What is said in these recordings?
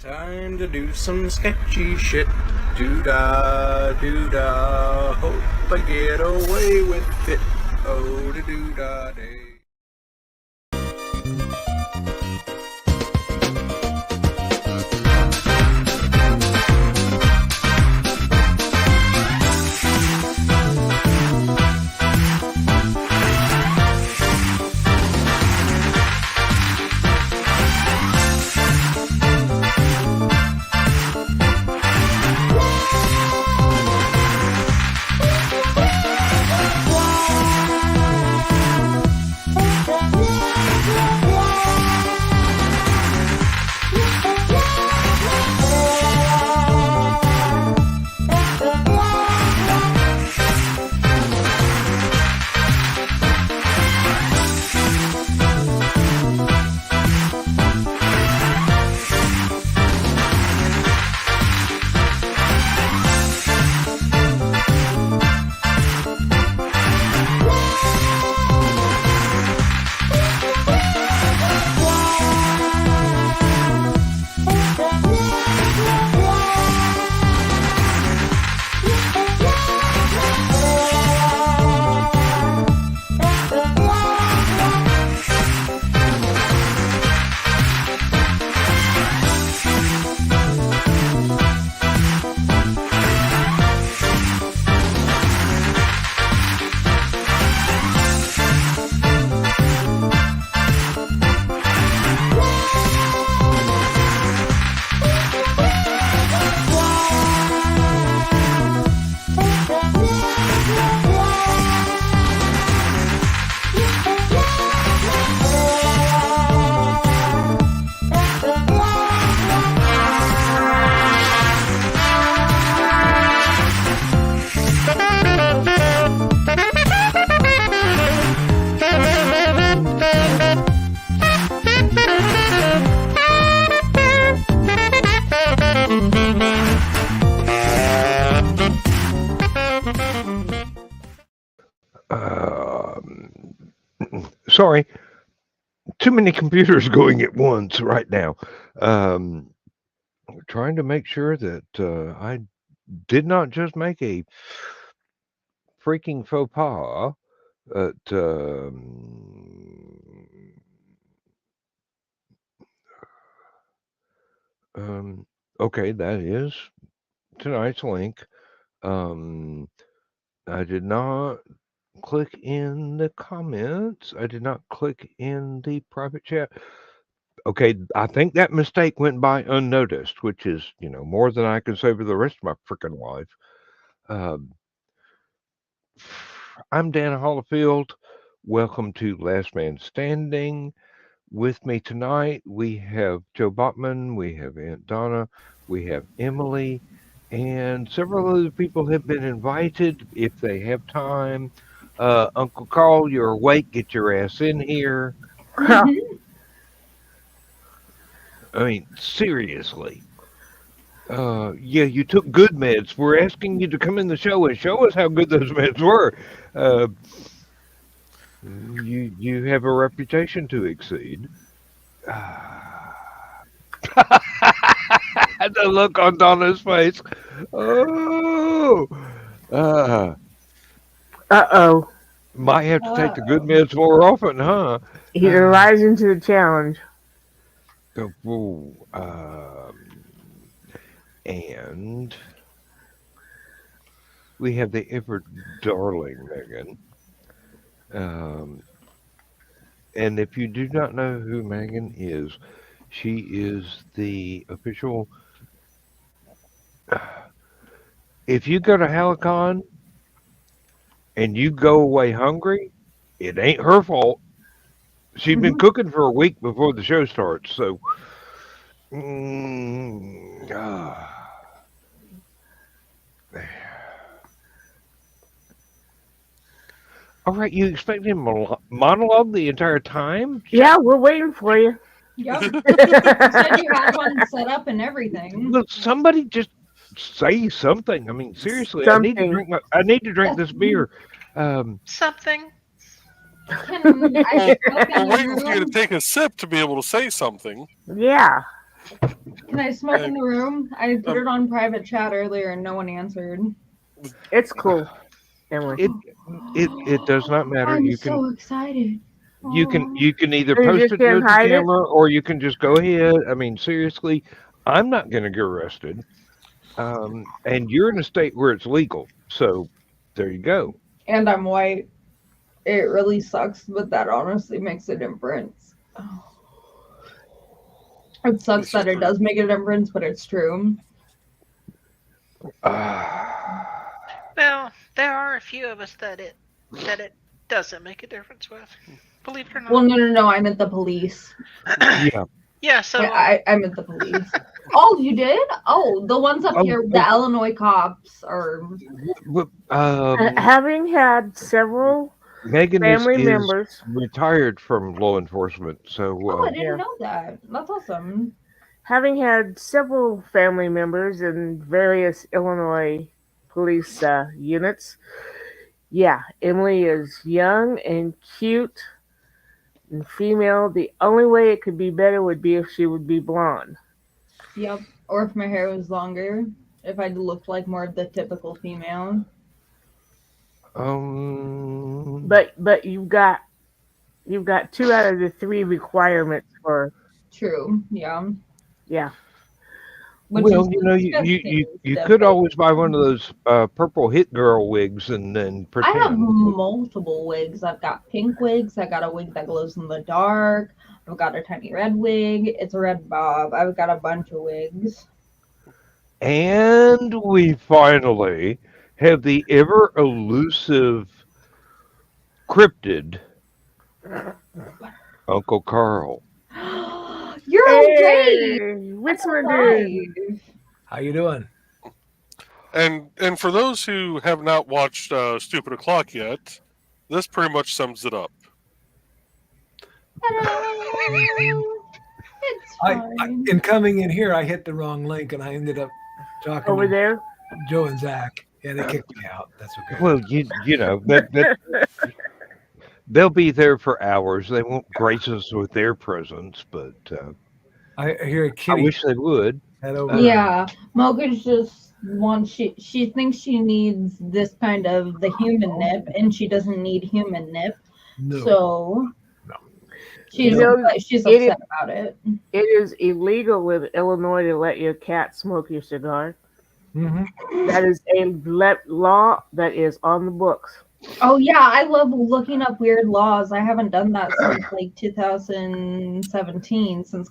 Time to do some sketchy shit. Doo-dah, doo-dah. Hope I get away with it. Oh, doo-dah day. Sorry, too many computers going at once right now. Trying to make sure that I did not just make a freaking faux pas. Okay, that is tonight's link. I did not click in the comments. I did not click in the private chat. Okay, I think that mistake went by unnoticed, which is, more than I can say for the rest of my freaking life. I'm Dan Hollifield. Welcome to Last Man Standing. With me tonight, we have Joe Botman, we have Aunt Donna, we have Emily, and several other people have been invited if they have time. Uncle Carl, you're awake. Get your ass in here. I mean, seriously. Yeah, you took good meds. We're asking you to come in the show and show us how good those meds were. You have a reputation to exceed. The look on Donna's face. Oh. Uh-oh. Might have to take the good meds more often, huh? You're rising to the challenge. And we have the ever darling Megan. And if you do not know who Megan is, she is the official. If you go to Hallowcon and you go away hungry, it ain't her fault. She's been cooking for a week before the show starts, so. All right, you expect him to monologue the entire time? Yeah, we're waiting for you. Yep. You said you had one set up and everything. Look, somebody just say something. I mean, seriously, I need to drink this beer. Something. I'm waiting for you to take a sip to be able to say something. Yeah. Can I smoke in the room? I put it on private chat earlier and no one answered. It's cool. Emily. It does not matter. I'm You so excited. can either So you post just it can't to the hide it? camera or you can just go ahead. I mean, seriously, I'm not going to get arrested. And you're in a state where it's legal, so there you go. And I'm white. It really sucks, but that honestly makes a difference. It sucks that it does make a difference, but it's true. Well, there are a few of us that it doesn't make a difference with. Believe it or not. Well, no. I meant the police. Yeah. Yeah, so I meant the police. Oh, you did? Oh, the ones up here, the Illinois cops are. Having had several Megan family is members. retired from law enforcement, so Oh, I didn't know that. That's awesome. Having had several family members in various Illinois police units, yeah, Emily is young and cute and female. The only way it could be better would be if she would be blonde. Yep. Or if my hair was longer. If I looked like more of the typical female. But you've got 2 out of the 3 requirements for. True. Yeah. Which well, is you could always buy one of those purple hit girl wigs and then I pretend. have multiple wigs. I've got pink wigs. I got a wig that glows in the dark. I've got a tiny red wig. It's a red bob. I've got a bunch of wigs. And we finally have the ever elusive cryptid Uncle Carl. You're Hey, okay. what's my Alive. dude? How you doing? And for those who have not watched Stupid O'Clock yet, this pretty much sums it up. It's I fine. in coming in here, I hit the wrong link and I ended up talking Over to there? Joe and Zach. Yeah, they kicked me out. That's okay. Well, you know that they'll be there for hours. They won't grace us with their presence, but I hear a I kitty wish they would. head over. Yeah, Mocha's just wants she thinks she needs this kind of the human nip, and she doesn't need human nip. No. So No. she's she's it upset about it. It is illegal in Illinois to let your cat smoke your cigar. Mm-hmm. That is a law that is on the books. Oh yeah, I love looking up weird laws. I haven't done that since like 2017, since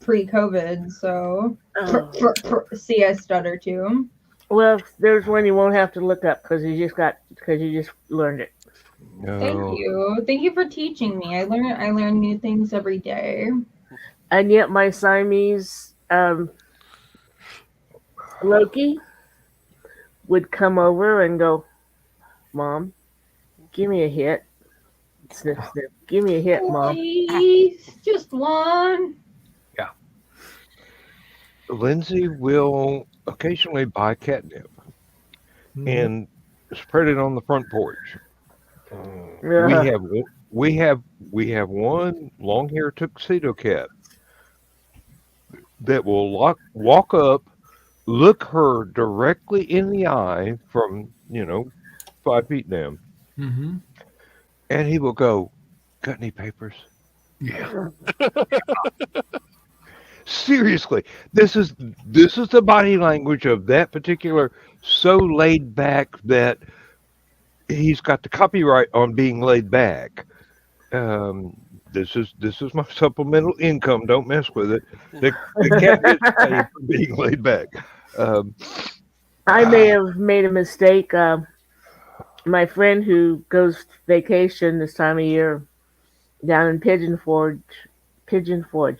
pre-COVID. So see, I stutter too. Well, there's one you won't have to look up because you just learned it. Thank you for teaching me. I learn new things every day. And yet my Siamese Loki would come over and go, "Mom, give me a hit." Sniff, sniff. Give me a hit, Mom. Please, just one. Lindsay will occasionally buy catnip Mm-hmm. and spread it on the front porch. Yeah. We have one long-haired tuxedo cat that will walk up, look her directly in the eye from 5 feet down, Mm-hmm. and he will go, "Got any papers?" Yeah. Seriously, this is the body language of that particular, so laid back that he's got the copyright on being laid back. This is my supplemental income. Don't mess with it. The cat gets paid for being laid back. I may have made a mistake. My friend who goes vacation this time of year down in Pigeon Forge,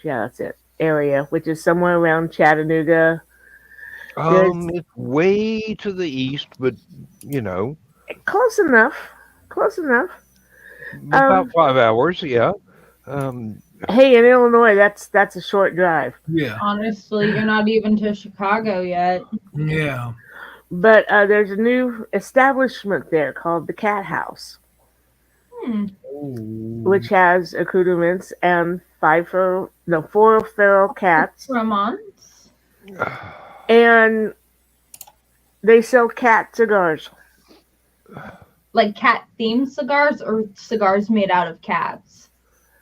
yeah, that's it, area, which is somewhere around Chattanooga. It's way to the east, but Close enough. about 5 hours. Yeah. Hey, in Illinois, that's a short drive. Yeah. Honestly, you're not even to Chicago yet. Yeah. But there's a new establishment there called the Cat House, which has accoutrements and 4 feral cats, Vermonts? and they sell cat cigars. Like cat themed cigars or cigars made out of cats?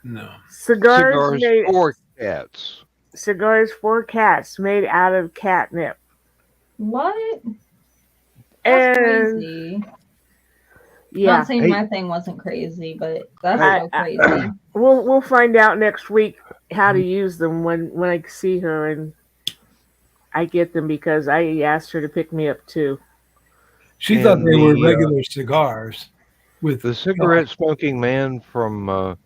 No. Cigars for cats. Cigars for cats made out of catnip. What? That's And crazy. yeah, Not saying my thing wasn't crazy, but that's so crazy. We'll find out next week how to use them when I see her and I get them, because I asked her to pick me up too. She thought they were regular cigars. With the cigarette smoking man from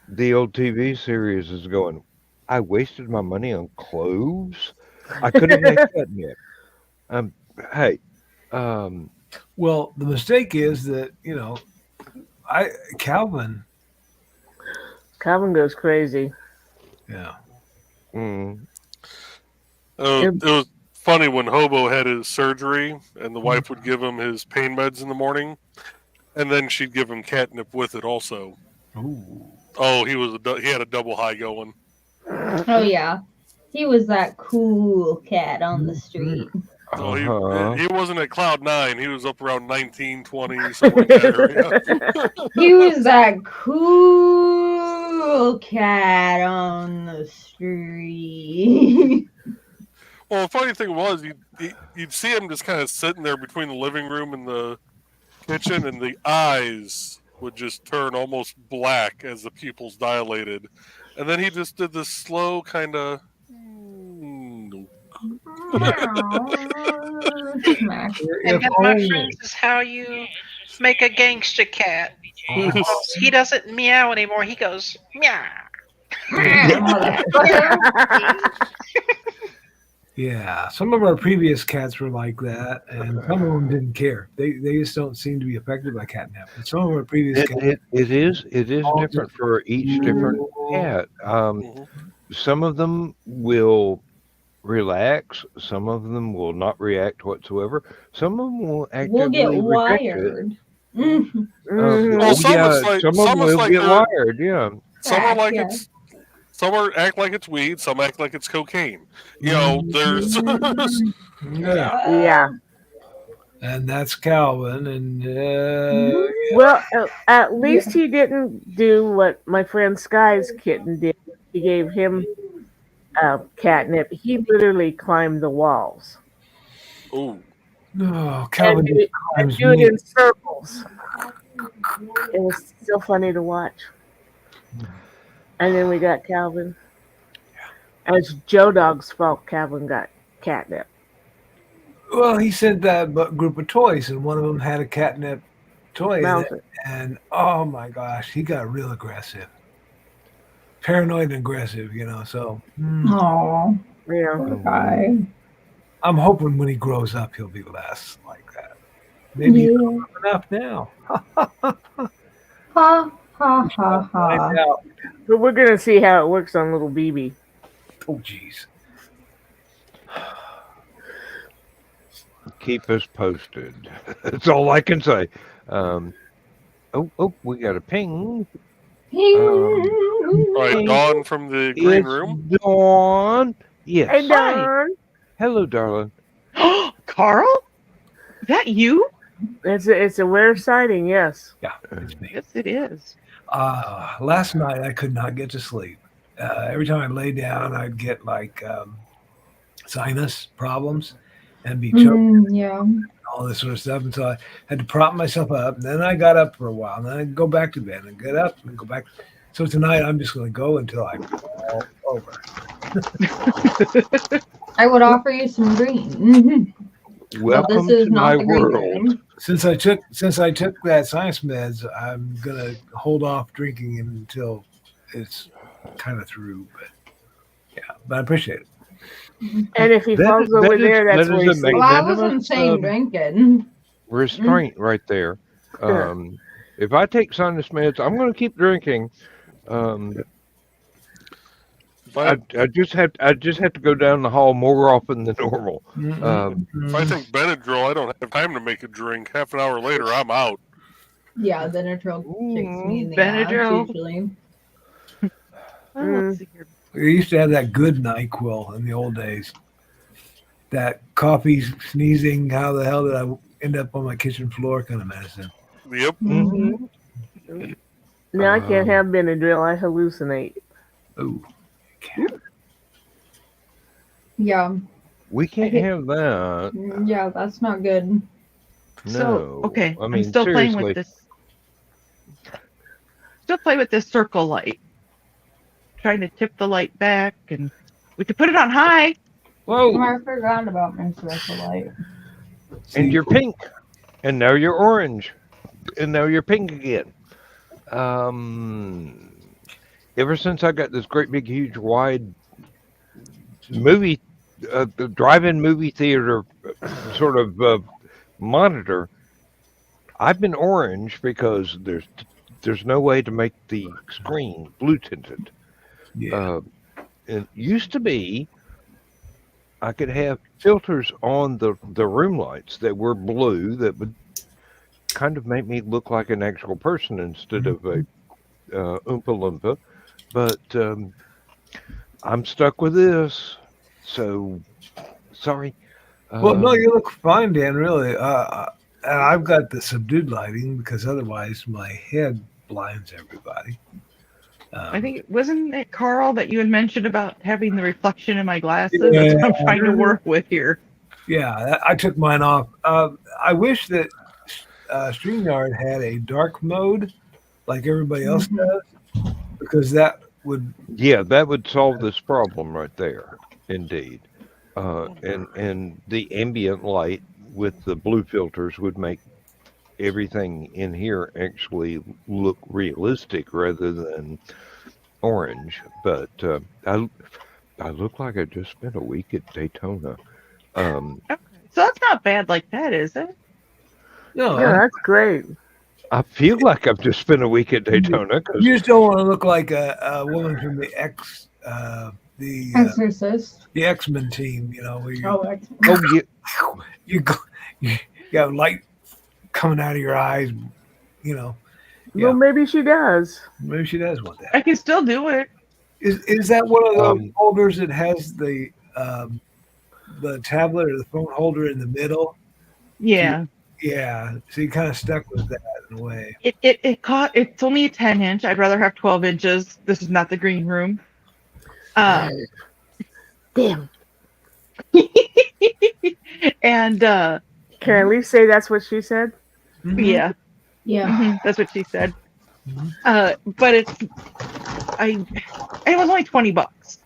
the old TV series is going, I wasted my money on cloves. I could have made catnip. Hey. Well, the mistake is that, Calvin goes crazy. Yeah. Mm. It was funny when Hobo had his surgery and the wife would give him his pain meds in the morning, and then she'd give him catnip with it also. Ooh. Oh, he had a double high going. Oh yeah, he was that cool cat on the street. So he wasn't at cloud 9. He was up around 19, 20, somewhere in that area. He was that cool cat on the street. Well, the funny thing was, you'd see him just kind of sitting there between the living room and the kitchen, and the eyes would just turn almost black as the pupils dilated. And then he just did this slow kind of... And that, my friends, is how you make a gangster cat. He doesn't meow anymore. He goes meow. Yeah, some of our previous cats were like that, and some of them didn't care. They just don't seem to be affected by catnip. But some of our previous cats, it is different for each different cat. Some of them will relax. Some of them will not react whatsoever. Some of them will actively get reject wired. It. Well, Some of them will get wired. Yeah. Some are like it's. Some act like it's weed. Some act like it's cocaine. You know, there's. Yeah. And that's Calvin. And well, at least he didn't do what my friend Sky's kitten did. He gave him catnip. He literally climbed the walls. Oh. No, Calvin do it in circles. It was so funny to watch. And then we got Calvin. And it's Joe Dog's fault Calvin got catnip. Well, he sent that group of toys, and one of them had a catnip toy in it. And oh my gosh, he got real aggressive. Paranoid and aggressive, so. Oh, yeah. I'm hoping when he grows up, he'll be less like that. Maybe he's enough now. Ha ha ha ha. But we're gonna see how it works on little BB. Oh, jeez. Keep us posted. That's all I can say. We got a ping. All right, Dawn from the green room. Dawn. Yes. Hey, Dawn. Hello, darling. Carl? Is that you? It's a rare sighting, yes. Yeah, it's me. Yes, it is. Last night I could not get to sleep. Every time I lay down, I'd get like sinus problems and be choking. Yeah. All this sort of stuff. And so I had to prop myself up. And then I got up for a while. And then I'd go back to bed and get up and go back. So tonight I'm just going to go until I'm all over. I would offer you some green. Welcome to my world. Since I took that sinus meds, I'm gonna hold off drinking until it's kind of through. But I appreciate it. And if he falls over there, that's where he's Well, I wasn't saying drinking. Restraint right there. If I take sinus meds, I'm going to keep drinking. I just have to go down the hall more often than normal. If I take Benadryl, I don't have time to make a drink. Half an hour later, I'm out. Yeah, Benadryl kicks me in the Benadryl. ass usually. Well, let's see here. We used to have that good NyQuil in the old days. That coffee, sneezing, how the hell did I end up on my kitchen floor kind of medicine. Yep. Mm-hmm. Now I can't have Benadryl. I hallucinate. Oh. Yeah. We can't have that. Yeah, that's not good. No. So, okay, I mean, I'm still seriously. playing with this. Still play with this circle light. Trying to tip the light back, and we could put it on high. Oh, I forgot about my circle light. And you're pink, and now you're orange, and now you're pink again. Ever since I got this great big huge wide movie, the drive-in movie theater sort of monitor, I've been orange because there's no way to make the screen blue tinted. Yeah. It used to be I could have filters on the room lights that were blue that would kind of make me look like an actual person instead of a Oompa Loompa. But I'm stuck with this. So, sorry. Well, no, you look fine, Dan, really. And I've got the subdued lighting because otherwise my head blinds everybody. I think wasn't it Carl that you had mentioned about having the reflection in my glasses? Yeah. That's what I'm trying to work with here. Yeah, I took mine off. I wish that StreamYard had a dark mode like everybody else does, because that would... Yeah, that would solve this problem right there, indeed. And the ambient light with the blue filters would make everything in here actually look realistic rather than orange. But I look like I just spent a week at Daytona. Okay. So that's not bad like that, is it? No, Yeah, that's great. I feel like I've just spent a week at Daytona. You just don't want to look like a woman from the Exorcist. The X-Men team, you know, where you got light coming out of your eyes, you know. Yeah. Well, maybe she does. Maybe she does want that. I can still do it. Is that one of those holders that has the tablet or the phone holder in the middle? Yeah. Yeah. So you kind of stuck with that in a way. It's only a 10-inch. I'd rather have 12 inches. This is not the green room. Damn. And can I at least say that's what she said? Yeah. Yeah. That's what she said. But it was only $20.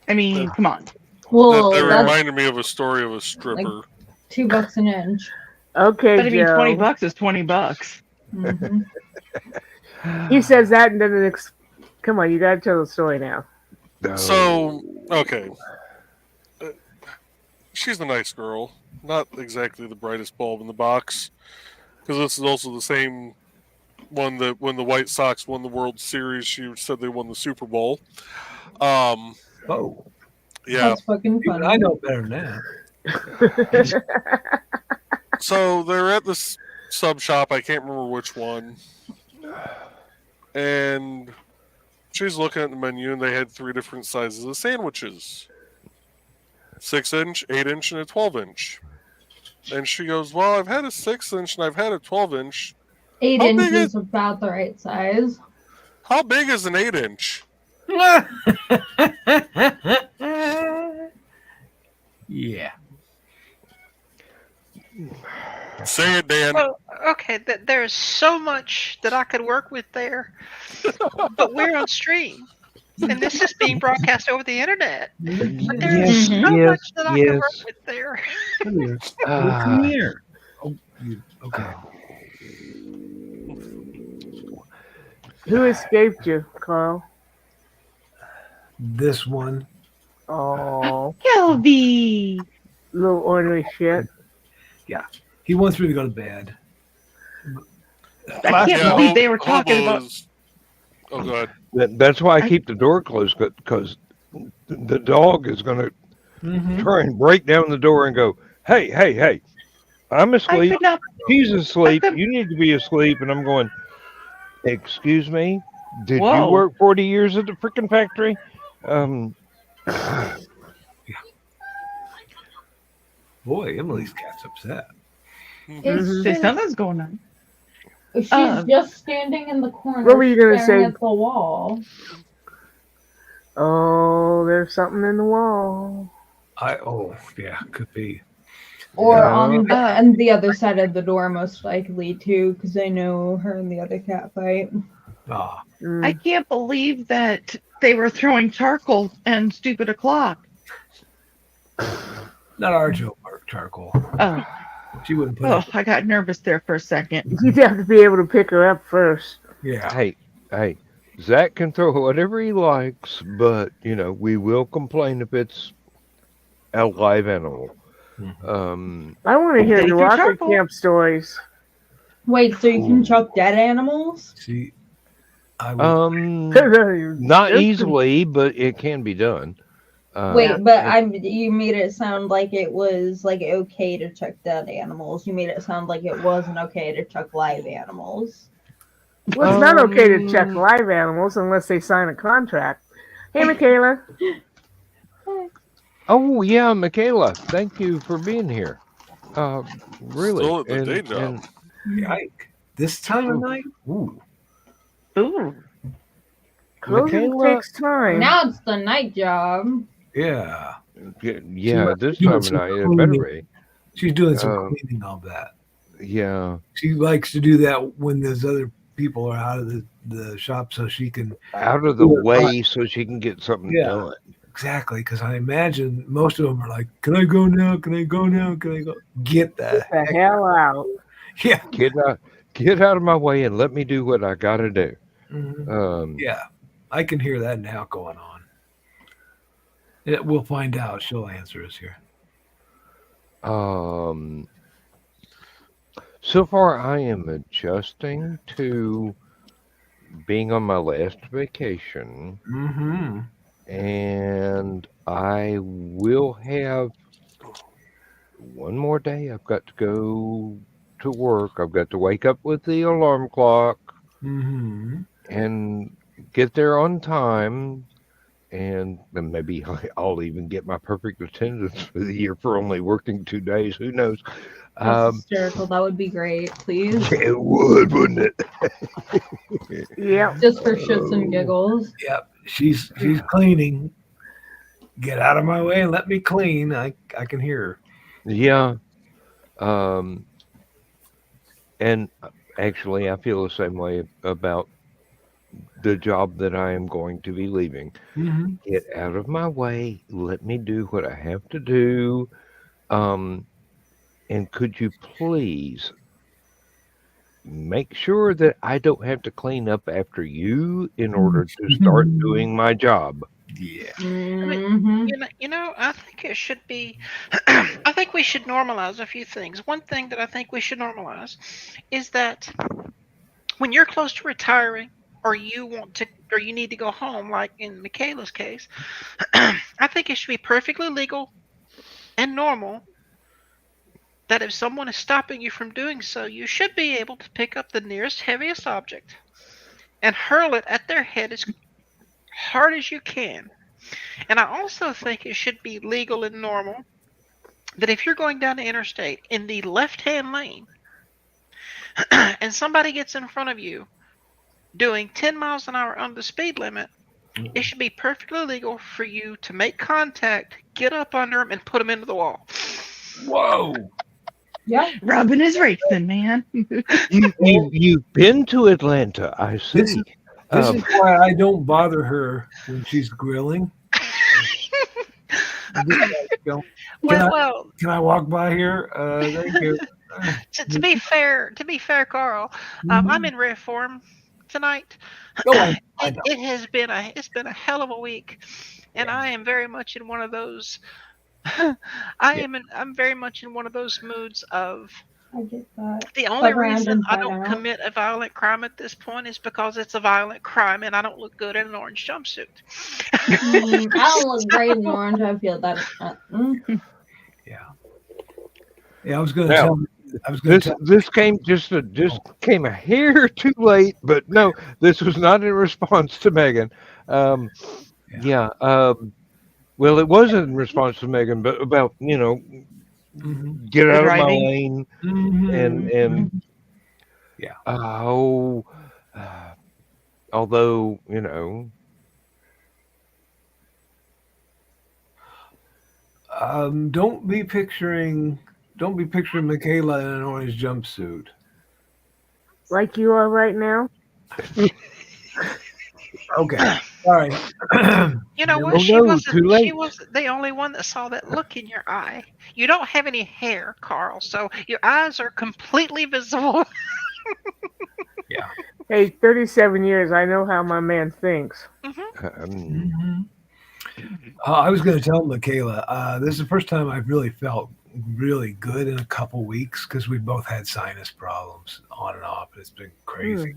I mean, come on. Well, that reminded me of a story of a stripper. Like $2 an inch. Okay, but I mean, Joe. $20 is $20. Mm-hmm. He says that and then come on, you gotta tell the story now. So, okay. She's a nice girl. Not exactly the brightest bulb in the box. Because this is also the same one that when the White Sox won the World Series, she said they won the Super Bowl. Oh. Yeah. That's fucking funny. I know better than that. So they're at this sub shop. I can't remember which one. And she's looking at the menu, and they had 3 different sizes of sandwiches. 6-inch, 8-inch, and a 12-inch. And she goes, well, I've had a 6-inch and I've had a 12-inch. 8 inches is about the right size. How big is an 8-inch? Yeah. Say it, Dan. Well, okay, there's so much that I could work with there, but we're on stream, and this is being broadcast over the internet. But there's so much that I could work with there. Come here. Oh, okay. Who escaped you, Carl? This one. Oh, Kelby. little ornery shit. Yeah. He wants me to go to bed. I can't believe they were talking about. Oh, go ahead. That's why I keep the door closed, because the dog is going to try and break down the door and go, hey, hey, hey. I'm I asleep. could not. She's asleep. could- You need to be asleep. And I'm going, excuse me? Did you Whoa. work 40 years at the freaking factory? Boy, Emily's cat's upset. It's There's just something's going on. she's Uh, just standing in the corner What were you gonna staring say? at the wall. Oh, there's something in the wall. Could be. Or Yeah. on the other side of the door, most likely too, because I know her and the other cat fight. Ah, I can't believe that they were throwing charcoal and stupid o'clock. not our charcoal. Oh, She wouldn't put oh, it. I got nervous there for a second. You'd have to be able to pick her up first. Yeah. Hey, Zach can throw whatever he likes, but, we will complain if it's a live animal. I want to hear Take the your rocket charcoal. camp stories. Wait, so you can chuck dead animals? See, I would. Not easily, but it can be done. Wait, but you made it sound like it was like okay to chuck dead animals. You made it sound like it wasn't okay to chuck live animals. Well, it's not okay to check live animals unless they sign a contract. Hey, Michaela. Oh, yeah, Michaela, thank you for being here. Really. Still at the day job. Yike. This time of night? Ooh. Ooh. Closing Michaela- takes time. Now it's the night job. Yeah. Yeah, this doing time of some night, it better cleaning. be. She's doing some Um, cleaning of that. Yeah. She likes to do that when there's other people are out of the shop so she can. Out of the do it way so she can get something Yeah. done. Exactly, because I imagine most of them are like, "Can I go now? Can I go now? Can I go?" Get the Get the hell out. yeah, Get out of my way and let me do what I gotta do. yeah. I can hear that now going on. Yeah, we'll find out. She'll answer us here. So far, I am adjusting to being on my last vacation, Mm-hmm. and I will have one more day. I've got to go to work. I've got to wake up with the alarm clock Mm-hmm. and get there on time. And then maybe I'll even get my perfect attendance for the year for only working 2 days. Who knows? That's hysterical. That would be great, please. It would, wouldn't it? Yeah. Just for shits and giggles. Yep. She's cleaning. Get out of my way and let me clean. I can hear her. Yeah. And actually, I feel the same way about the job that I am going to be leaving. Mm-hmm. Get out of my way. Let me do what I have to do. And could you please make sure that I don't have to clean up after you in order to start doing my job? Yeah. Mm-hmm. I think it should be. I think we should normalize a few things. One thing that I think we should normalize is that when you're close to retiring, or you need to go home, like in Michaela's case, I think it should be perfectly legal and normal that if someone is stopping you from doing so, you should be able to pick up the nearest heaviest object and hurl it at their head as hard as you can. And I also think it should be legal and normal that if you're going down the interstate in the left-hand lane and somebody gets in front of you doing 10 miles an hour under the speed limit, it should be perfectly legal for you to make contact, get up under them, and put them into the wall. Whoa. Yeah. Robin is racing, man. You've been to Atlanta, I see. This is why I don't bother her when she's grilling. Can I walk by here? Thank you. To be fair, Carl, I'm in rare form tonight. I know. It's been a hell of a week, and I am very much in one of those. I'm very much in one of those moods of. I get that. The only Fuck around reason and I find don't out. commit a violent crime at this point is because it's a violent crime and I don't look good in an orange jumpsuit. I don't look great in orange. I feel that. Yeah, I was going to tell I was going to This came just came a hair too late, but no, this was not in response to Megan. Um, Yeah. well, it was in response to Megan, but about get The out of my driving. lane Mm-hmm. and Yeah. oh, although Don't be picturing Michaela in an orange jumpsuit. Like you are right now? Okay. Sorry. You know what? Oh, She no, wasn't. too She late. wasn't the only one that saw that look in your eye. You don't have any hair, Carl, so your eyes are completely visible. Yeah. Hey, 37 years, I know how my man thinks. Mm-hmm. I was going to tell Michaela, this is the first time I've really felt really good in a couple weeks because we both had sinus problems on and off. It's been crazy.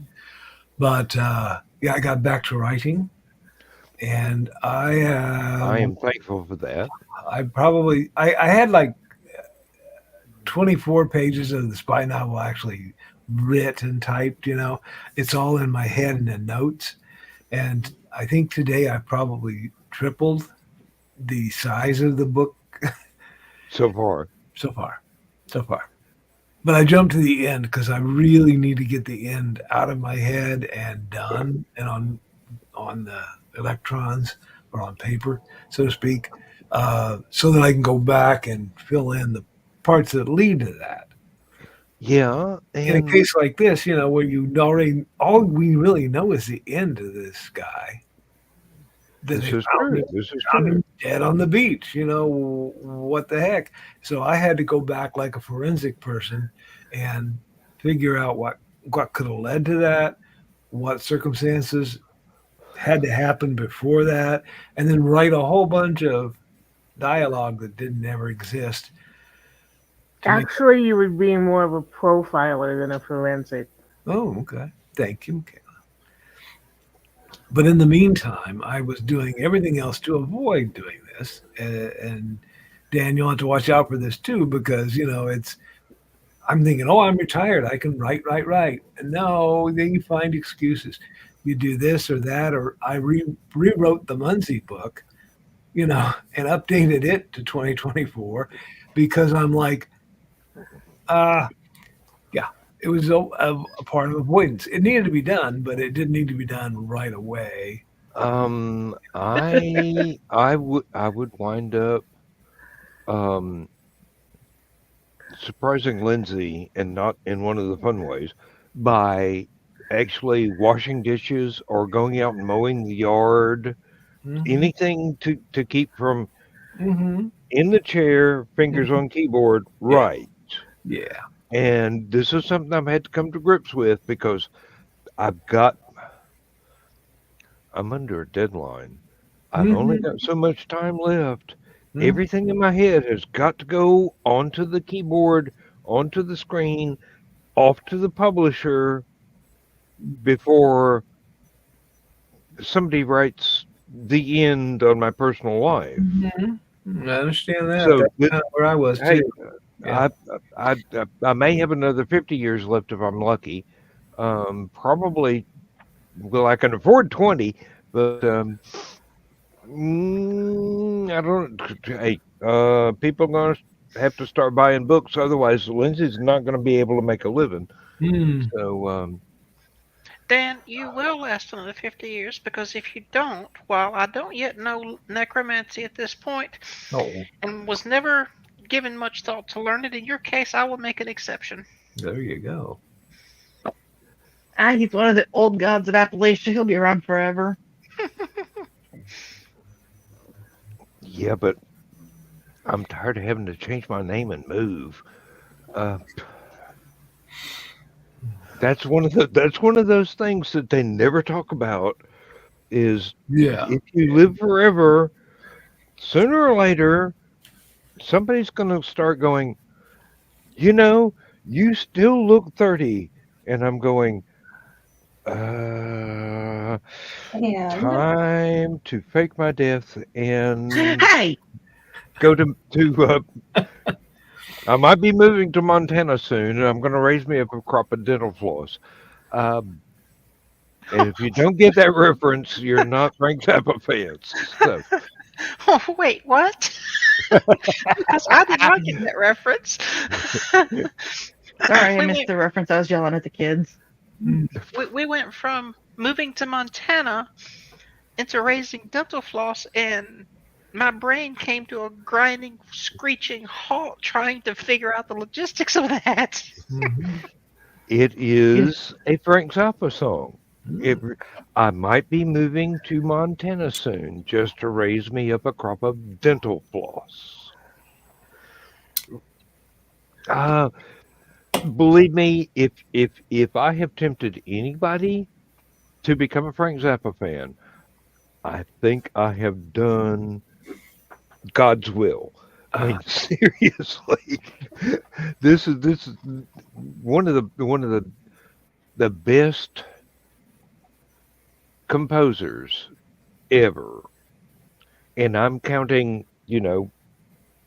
But yeah, I got back to writing, and I am thankful for that. I had like 24 pages of the spy novel actually written, typed. It's all in my head and in notes. And I think today I probably tripled the size of the book So far. But I jumped to the end because I really need to get the end out of my head and done and on the electrons or on paper, so to speak, so that I can go back and fill in the parts that lead to that. Yeah, In a case like this, where you already all we really know is the end of this guy. This is true. Found him dead on the beach. What the heck? So I had to go back like a forensic person and figure out what could have led to that, what circumstances had to happen before that, and then write a whole bunch of dialogue that didn't ever exist. Actually, you would be more of a profiler than a forensic. Oh, okay. Thank you, Michaela. But in the meantime, I was doing everything else to avoid doing this. And Dan, you'll have to watch out for this too, because, I'm thinking, oh, I'm retired. I can write. And no, then you find excuses. You do this or that, or I rewrote the Muncie book, and updated it to 2024 because I'm like, yeah, it was a part of avoidance. It needed to be done, but it didn't need to be done right away. I would wind up surprising Lindsay, and not in one of the fun ways, by actually washing dishes or going out and mowing the yard, anything to keep from in the chair, fingers on keyboard, right. Yeah. And this is something I've had to come to grips with because I'm under a deadline. I've only got so much time left. Everything in my head has got to go onto the keyboard, onto the screen, off to the publisher before somebody writes the end on my personal life. I understand that. So that's kind of where I was hey, too. Yeah. I may have another 50 years left if I'm lucky. Probably, well, I can afford 20, but I don't. Hey, people are going to have to start buying books, otherwise Lindsay's not going to be able to make a living. So, Dan, you will last another 50 years because if you don't, while I don't yet know necromancy at this point, and was never given much thought to learn it, in your case, I will make an exception. There you go. He's one of the old gods of Appalachia. He'll be around forever. Yeah, but I'm tired of having to change my name and move. That's one of those things that they never talk about. Is if you live forever, sooner or later, somebody's going to start going, you still look 30, and I'm going, time to fake my death and Hey, go to I might be moving to Montana soon, and I'm going to raise me up a crop of dental floss. And if you don't get that reference, you're not Frank Zappa fans. So, Oh, wait, what? Because I did not get that reference. Sorry, I we missed went the reference. I was yelling at the kids. we went from moving to Montana into raising dental floss, and my brain came to a grinding, screeching halt trying to figure out the logistics of that. it is a Frank Zappa song. It, Mm. I might be moving to Montana soon just to raise me up a crop of dental floss. Uh, Believe me, if I have tempted anybody to become a Frank Zappa fan, I think I have done God's will. I mean, seriously, this is one of the best composers ever, and I'm counting,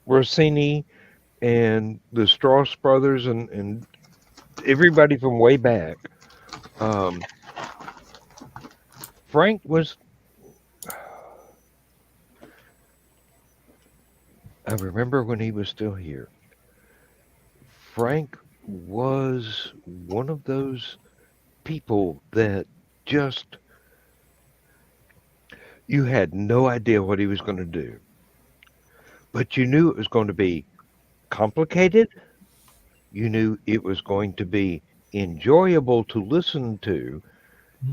Rossini and the Strauss brothers and everybody from way back. Um, Frank was. I remember when he was still here. Frank was one of those people that just you had no idea what he was going to do, but you knew it was going to be complicated. You knew it was going to be enjoyable to listen to,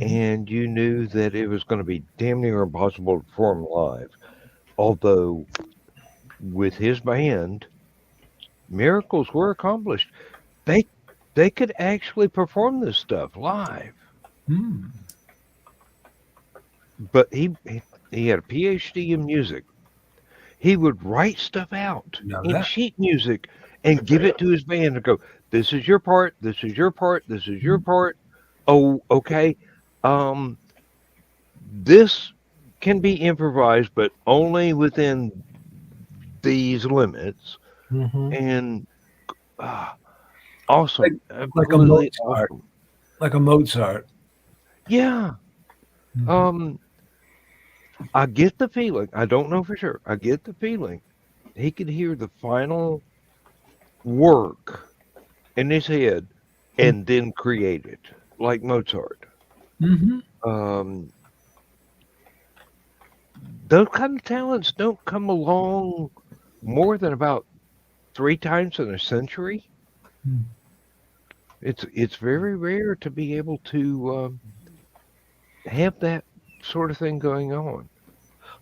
and you knew that it was going to be damn near impossible to perform live. Although with his band, miracles were accomplished. They they could actually perform this stuff live. Mm. But he had a PhD in music. He would write stuff out Now in that sheet music and give it to his band and go, "This is your part. This is your part. This is your part. Oh, okay. Um, this can be improvised, but only within these limits." Mhm. And awesome, like a absolutely Mozart. awesome. Like a Mozart. Yeah. Mhm. I get the feeling. I don't know for sure. I get the feeling he could hear the final work in his head and then create it like Mozart. Mhm. Um, those kind of talents don't come along more than about 3 times in a century. Mm. It's very rare to be able to have that sort of thing going on.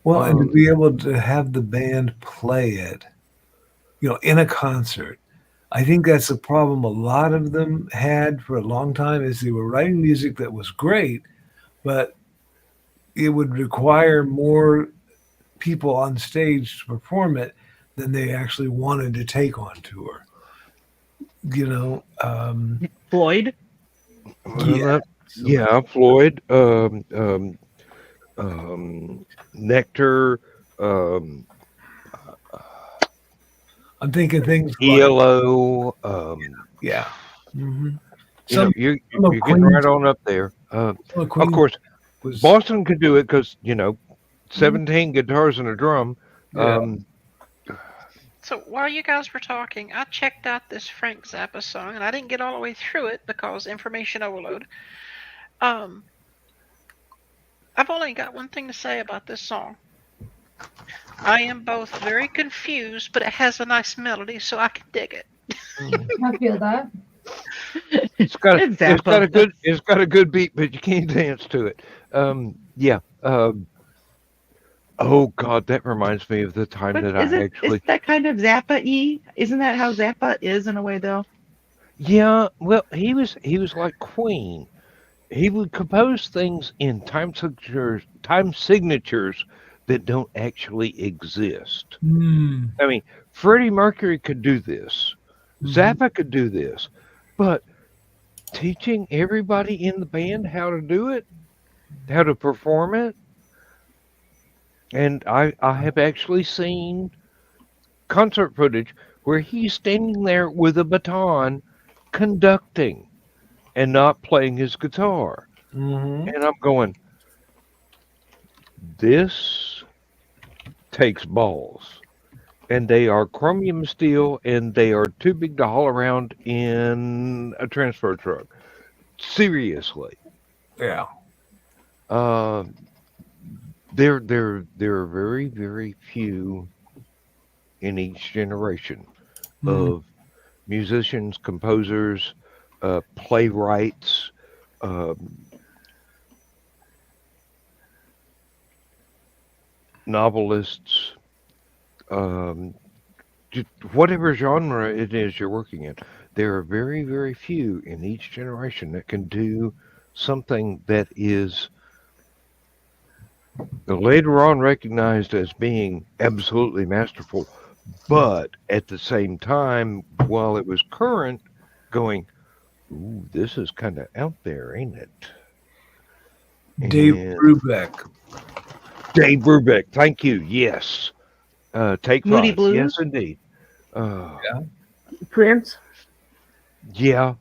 Well, and to Um, be able to have the band play it, in a concert. I think that's the problem a lot of them had for a long time is they were writing music that was great, but it would require more people on stage to perform it than they actually wanted to take on tour. You know, Floyd. well, yeah. yeah, Floyd, Nectar, um, I'm thinking things like, ELO. yeah. hmm You know, Some, you're some of you're getting right Queen's, on up there. some of Of Queen's course, was, Boston could do it because 17 guitars and a drum. yeah. So while you guys were talking, I checked out this Frank Zappa song, and I didn't get all the way through it because information overload. Um, I've only got one thing to say about this song. I am both very confused, but it has a nice melody, so I can dig it. I feel that. It's got a, It's Zappa. it's got a good beat, but you can't dance to it. Yeah. Oh God, that reminds me of the time But that I isn't actually. that kind of Zappa-y? Isn't that how Zappa is in a way, though? Yeah. Well, he was like Queen. He would compose things in time signatures that don't actually exist. Mm. I mean, Freddie Mercury could do this. Mhm. Zappa could do this, but teaching everybody in the band how to do it, how to perform it, and I have actually seen concert footage where he's standing there with a baton conducting and not playing his guitar. Mm-hmm. And I'm going, this takes balls. And they are chromium steel, and they are too big to haul around in a transfer truck. Seriously. Yeah. There are very, very few in each generation of musicians, composers, playwrights, novelists, whatever genre it is you're working in. There are very, very few in each generation that can do something that is later on recognized as being absolutely masterful, but at the same time, while it was current, going, ooh, this is kind of out there, ain't it? Dave And Brubeck. Dave Brubeck, thank you. Yes. Take Moody five. Blues? Yes, indeed. Prince. Yeah,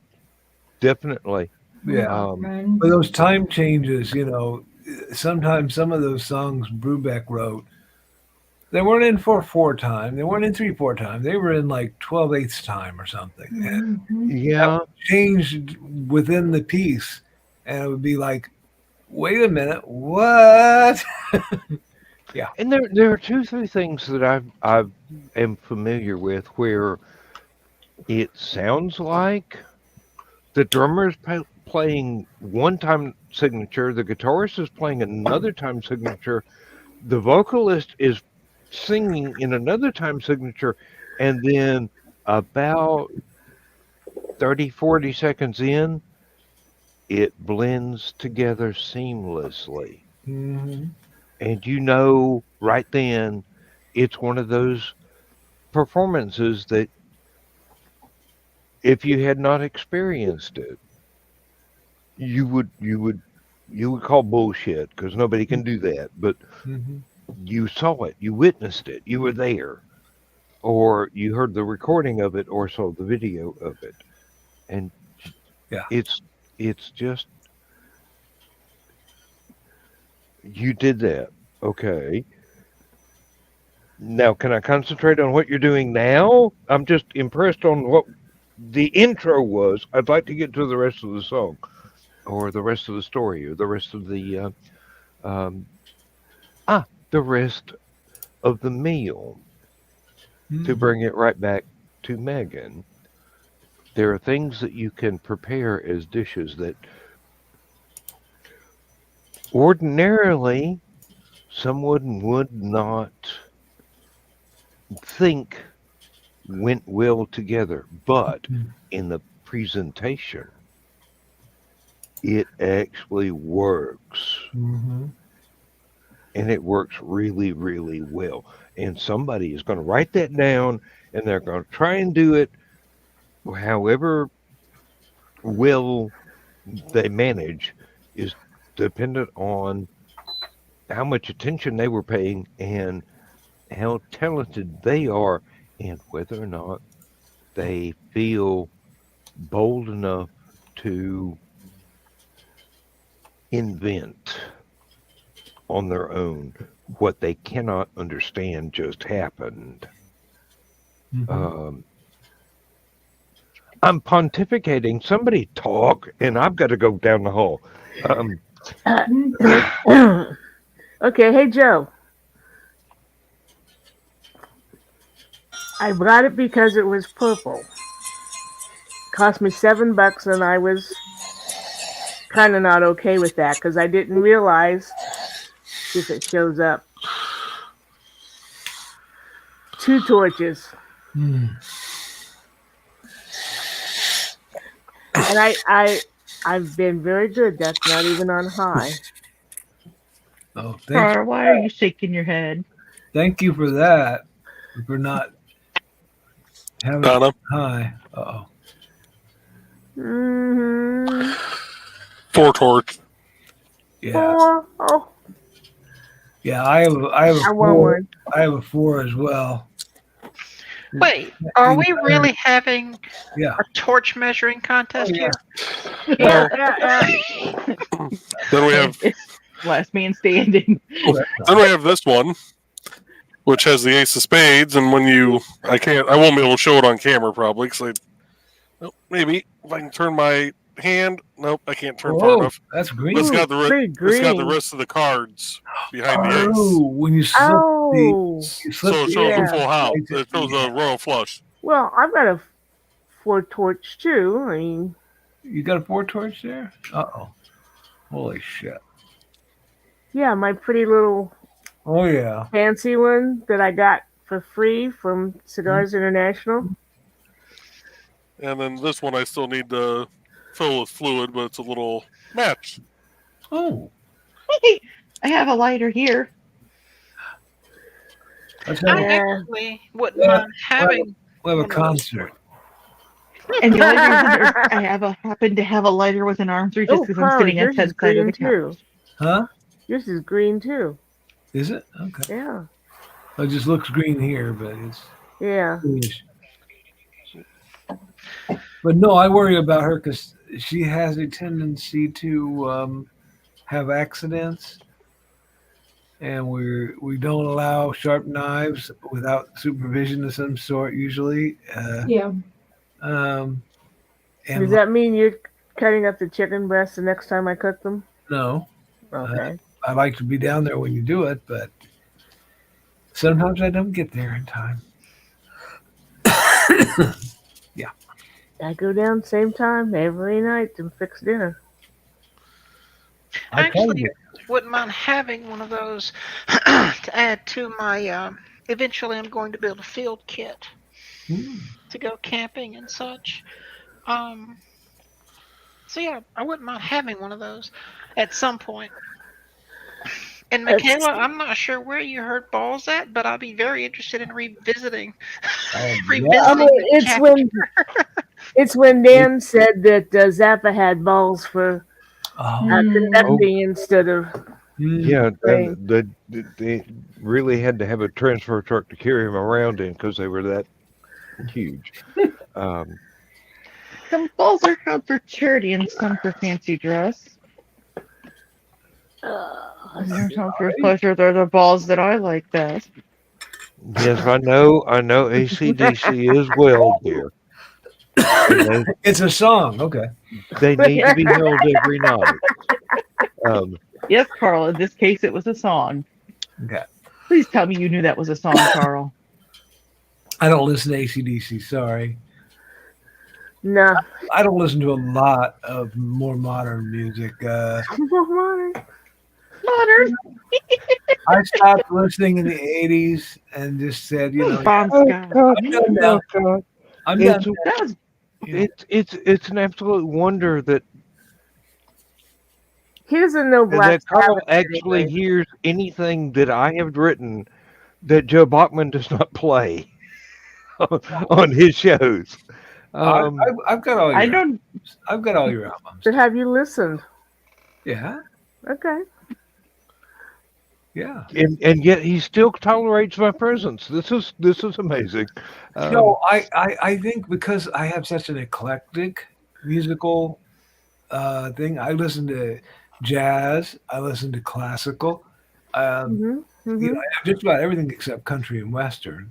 definitely. Yeah. But those time changes, sometimes some of those songs Brubeck wrote, they weren't in 4/4 time. They weren't in 3/4 time. They were in like 12/8 time or something. And Yeah. that changed within the piece. And it would be like, wait a minute, what? Yeah. And there are 2-3 things that I am familiar with where it sounds like the drummer is playing one time signature, the guitarist is playing another time signature, the vocalist is singing in another time signature, and then about 30-40 seconds in, it blends together seamlessly. Mm-hmm. And right then, it's one of those performances that if you had not experienced it, you would call bullshit because nobody can do that. But you saw it, you witnessed it, you were there, or you heard the recording of it, or saw the video of it, and yeah, it's just you did that. Okay. Now, can I concentrate on what you're doing now? I'm just impressed on what the intro was. I'd like to get to the rest of the song, or the rest of the story, or the rest of the the rest of the meal. To bring it right back to Megan, there are things that you can prepare as dishes that ordinarily someone would not think went well together, but in the presentation, it actually works. And it works really, really well. And somebody is going to write that down, and they're going to try and do it however well they manage is dependent on how much attention they were paying and how talented they are, and whether or not they feel bold enough to invent on their own what they cannot understand just happened. I'm pontificating. Somebody talk, and I've got to go down the hall. Okay, hey Joe. I bought it because it was purple. Cost me $7, and I was kind of not okay with that because I didn't realize. See if it shows up. 2 torches. And I've been very good. That's not even on high. Oh, thank you. Why are you shaking your head? Thank you for that. For not having it high. Uh-oh. 4 torch. Yeah. 4. Oh. Yeah, I have a 4. want one. I have a 4 as well. Wait, are we really having Yeah. a torch measuring contest here? Yeah, Well, then we have It's last man standing. then we have this one, which has the ace of spades, and when I won't be able to show it on camera probably because maybe if I can turn my hand. Nope, I can't turn far enough. That's green. But it's got the pretty rest of the cards behind the ace. Oh, when you slip Oh, So it shows a full house. It shows a royal flush. well, I've got a 4 torch too. I mean, You got a 4 torch there? Uh-oh. Holy shit. yeah, my pretty little Oh, yeah. fancy one that I got for free from Cigars International. And then this one I still need to fill with fluid, but it's a little match. Oh. I have a lighter here. That's I right. actually wouldn't mind having. We'll have a concert. And the only reason I happen to have a lighter with an arm through just because I'm Carl, sitting at yours is that side of the green couch. too. Huh? Yours is green too. Is it? Okay. Yeah, It just looks green here, but it's yeah. greenish. But no, I worry about her because she has a tendency to have accidents, and we don't allow sharp knives without supervision of some sort. Usually, Yeah. and Does that mean you're cutting up the chicken breasts the next time I cook them? no, Okay. I like to be down there when you do it, but sometimes I don't get there in time. I go down same time every night to fix dinner. I told actually you. wouldn't mind having one of those to add to my. Eventually, I'm going to build a field kit to go camping and such. So yeah, I wouldn't mind having one of those at some point. And Michaela, I'm not sure where you heard balls at, but I'll be very interested in revisiting. It's when Dan said that Zappa had balls for conducting instead of. Yeah, Right. they really had to have a transfer truck to carry him around in because they were that huge. Some balls are held for charity and some for fancy dress. And some for pleasure. They're the balls that I like best. Yes, I know AC/DC is well, dear. And It's a song. Okay. they need to be held every night. Yes, Carl. In this case, it was a song. Okay. Please tell me you knew that was a song, Carl. I don't listen to AC/DC. Sorry. No. I don't listen to a lot of more modern music. Modern. I stopped listening in the 80s and just said, you know, Bon Scott. I'm done now. I'm done. That was It's an absolute wonder that He doesn't know Black Carl Sabbath actually anyway. hears anything that I have written that Joe Bachman does not play on his shows. I've got all your I don't. I've got all your albums. But have you listened? Yeah. Okay. Yeah. And yet he still tolerates my presence. This is amazing. No, I think because I have such an eclectic musical thing, I listen to jazz, I listen to classical, you know, just about everything except country and western.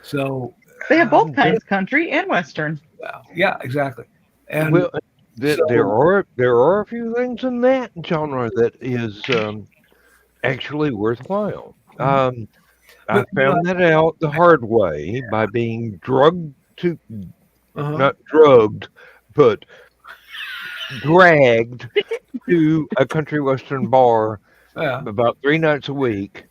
So They have both kinds, country and western. yeah, exactly. And well, there are a few things in that genre that is actually worthwhile. I found that out the hard way by being drugged to, not drugged, but dragged to a country western bar about 3 nights a week.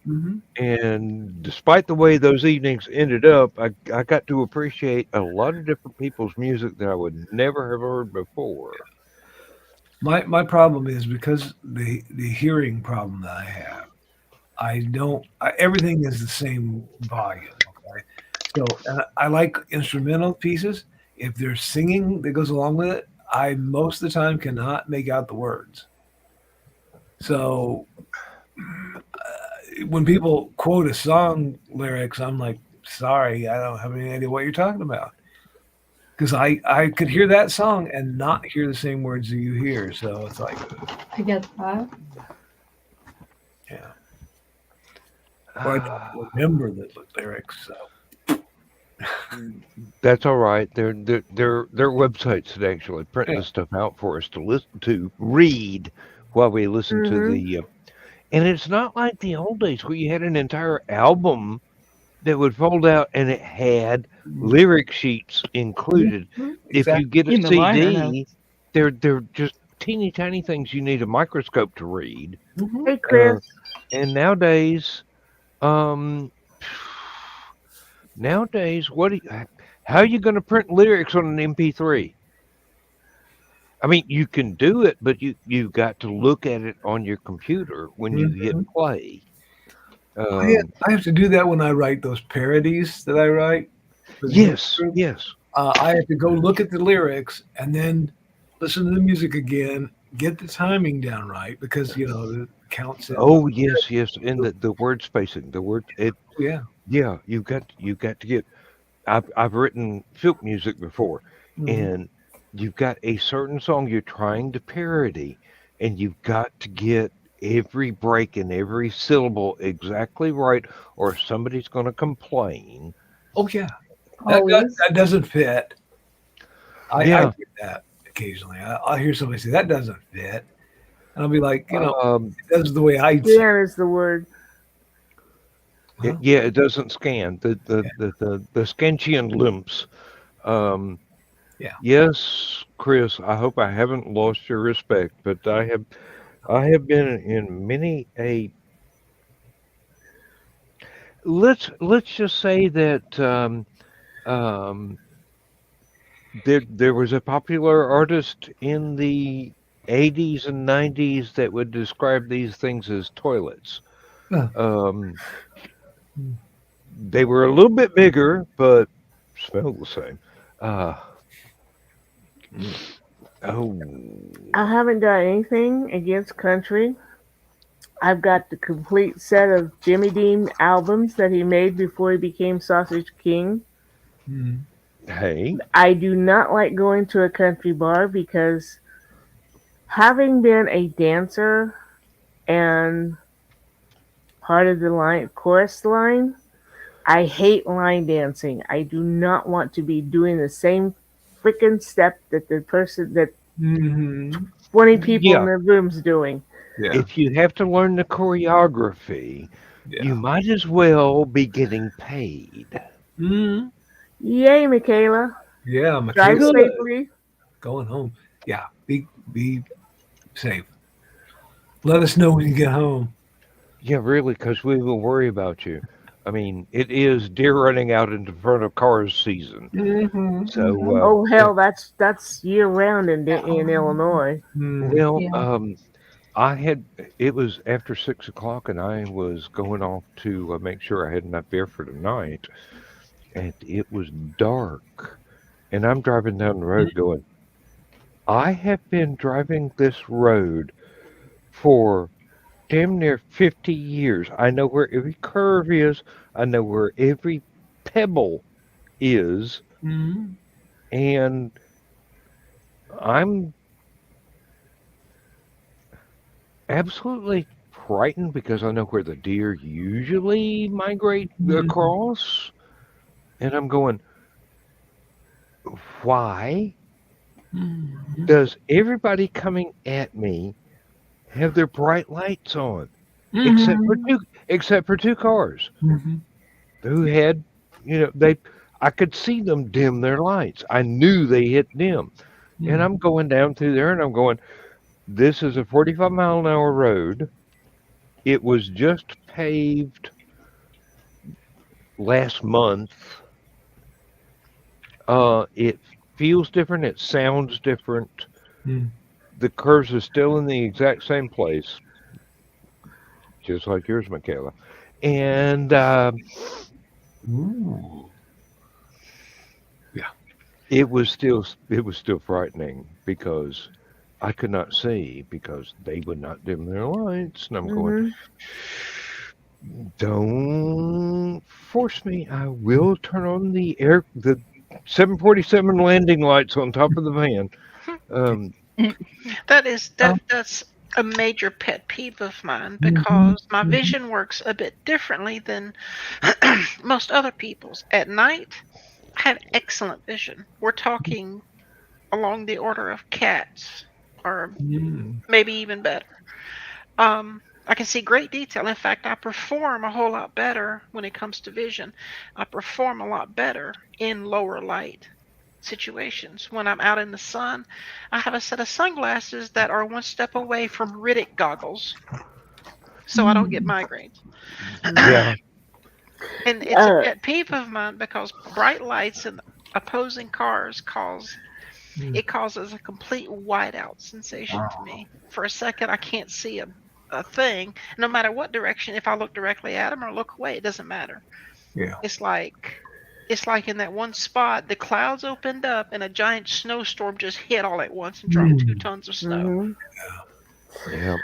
And despite the way those evenings ended up, I got to appreciate a lot of different people's music that I would never have heard before. My problem is because the hearing problem that I have, everything is the same volume. Okay, so I like instrumental pieces. If there's singing that goes along with it, I most of the time cannot make out the words. So when people quote a song lyrics, I'm like sorry, I don't have any idea what you're talking about. Because I could hear that song and not hear the same words that you hear. So it's like, I get that. yeah. Or I don't remember the lyrics. So That's all right. There are websites that actually print Yeah. this stuff out for us to listen to, read while we listen to the. And it's not like the old days where you had an entire album that would fold out and it had lyric sheets included. If you get a In the liner CD, notes. they're just teeny tiny things you need a microscope to read. Hey, Chris. And nowadays, what? How are you going to print lyrics on an MP3? I mean, you can do it, but you've got to look at it on your computer when you hit play. I have to do that when I write those parodies that I write. for the Yes, group. yes. I have to go look at the lyrics and then listen to the music again, get the timing down right because the counts. Oh yes, yes. And the word spacing, Yeah. Yeah, you've got to get. I've written film music before, and you've got a certain song you're trying to parody, and you've got to get every break and every syllable exactly right, or somebody's going to complain. Oh yeah, Always. that doesn't fit. I Yeah. get that occasionally. I'll hear somebody say that doesn't fit, and I'll be like, it does the way I. Scan is the word. Yeah, it doesn't scan the scantian limps. Yeah. Yes, Chris. I hope I haven't lost your respect, but I have been in many a. Let's just say that there was a popular artist in the 80s and 90s that would describe these things as toilets. They were a little bit bigger, but smelled the same. I haven't got anything against country. I've got the complete set of Jimmy Dean albums that he made before he became Sausage King. Hey. I do not like going to a country bar because having been a dancer and part of the chorus line, I hate line dancing. I do not want to be doing the same freaking step that the person that 20 people in the room's doing. Yeah. If you have to learn the choreography, you might as well be getting paid. Yay, Michaela. Yeah, Drive Michaela. safely. Going home. Yeah, be safe. Let us know when you get home. Yeah, really, because we will worry about you. I mean, it is deer running out into front of cars season. So, oh hell, that's year round in Illinois. Well, it was after 6 o'clock, and I was going off to make sure I had enough beer for tonight, and it was dark, and I'm driving down the road going, I have been driving this road for damn near 50 years. I know where every curve is. I know where every pebble is. And I'm absolutely frightened because I know where the deer usually migrate across. And I'm going, why does everybody coming at me have their bright lights on, except for two cars who had, I could see them dim their lights. I knew they hit dim, and I'm going down through there, and I'm going, this is a 45-mile-an-hour road. It was just paved last month. It feels different. It sounds different. The curves are still in the exact same place, just like yours, Michaela. And it was still frightening because I could not see because they would not dim their lights, and I'm going, Don't force me. I will turn on the 747 landing lights on top of the van. That's a major pet peeve of mine because my vision works a bit differently than most other people's. At night, I have excellent vision. We're talking along the order of cats, or maybe even better. I can see great detail. In fact, I perform a whole lot better when it comes to vision. I perform a lot better in lower light situations. When I'm out in the sun, I have a set of sunglasses that are one step away from Riddick goggles, so I don't get migraines. Yeah. And it's a pet peeve of mine because bright lights and opposing cars causes a complete whiteout sensation for me. For a second, I can't see a thing, no matter what direction. If I look directly at them or look away, it doesn't matter. Yeah. It's like in that one spot, the clouds opened up and a giant snowstorm just hit all at once and dropped 2 tons of snow. Yeah.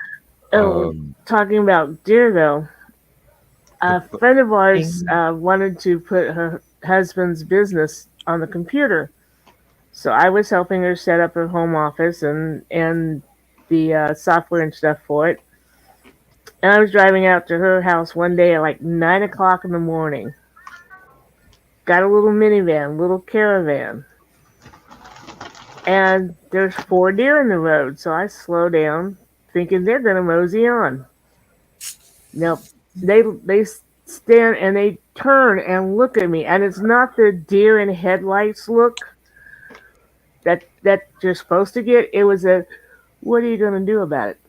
Talking about deer, though, a friend of ours wanted to put her husband's business on the computer. So I was helping her set up her home office and the software and stuff for it. And I was driving out to her house one day at like 9 o'clock in the morning. Got a little minivan, little caravan. And there's 4 deer in the road, so I slow down, thinking they're going to mosey on. Nope. They stand and they turn and look at me. And it's not the deer in headlights look that you're supposed to get. It was a, what are you going to do about it?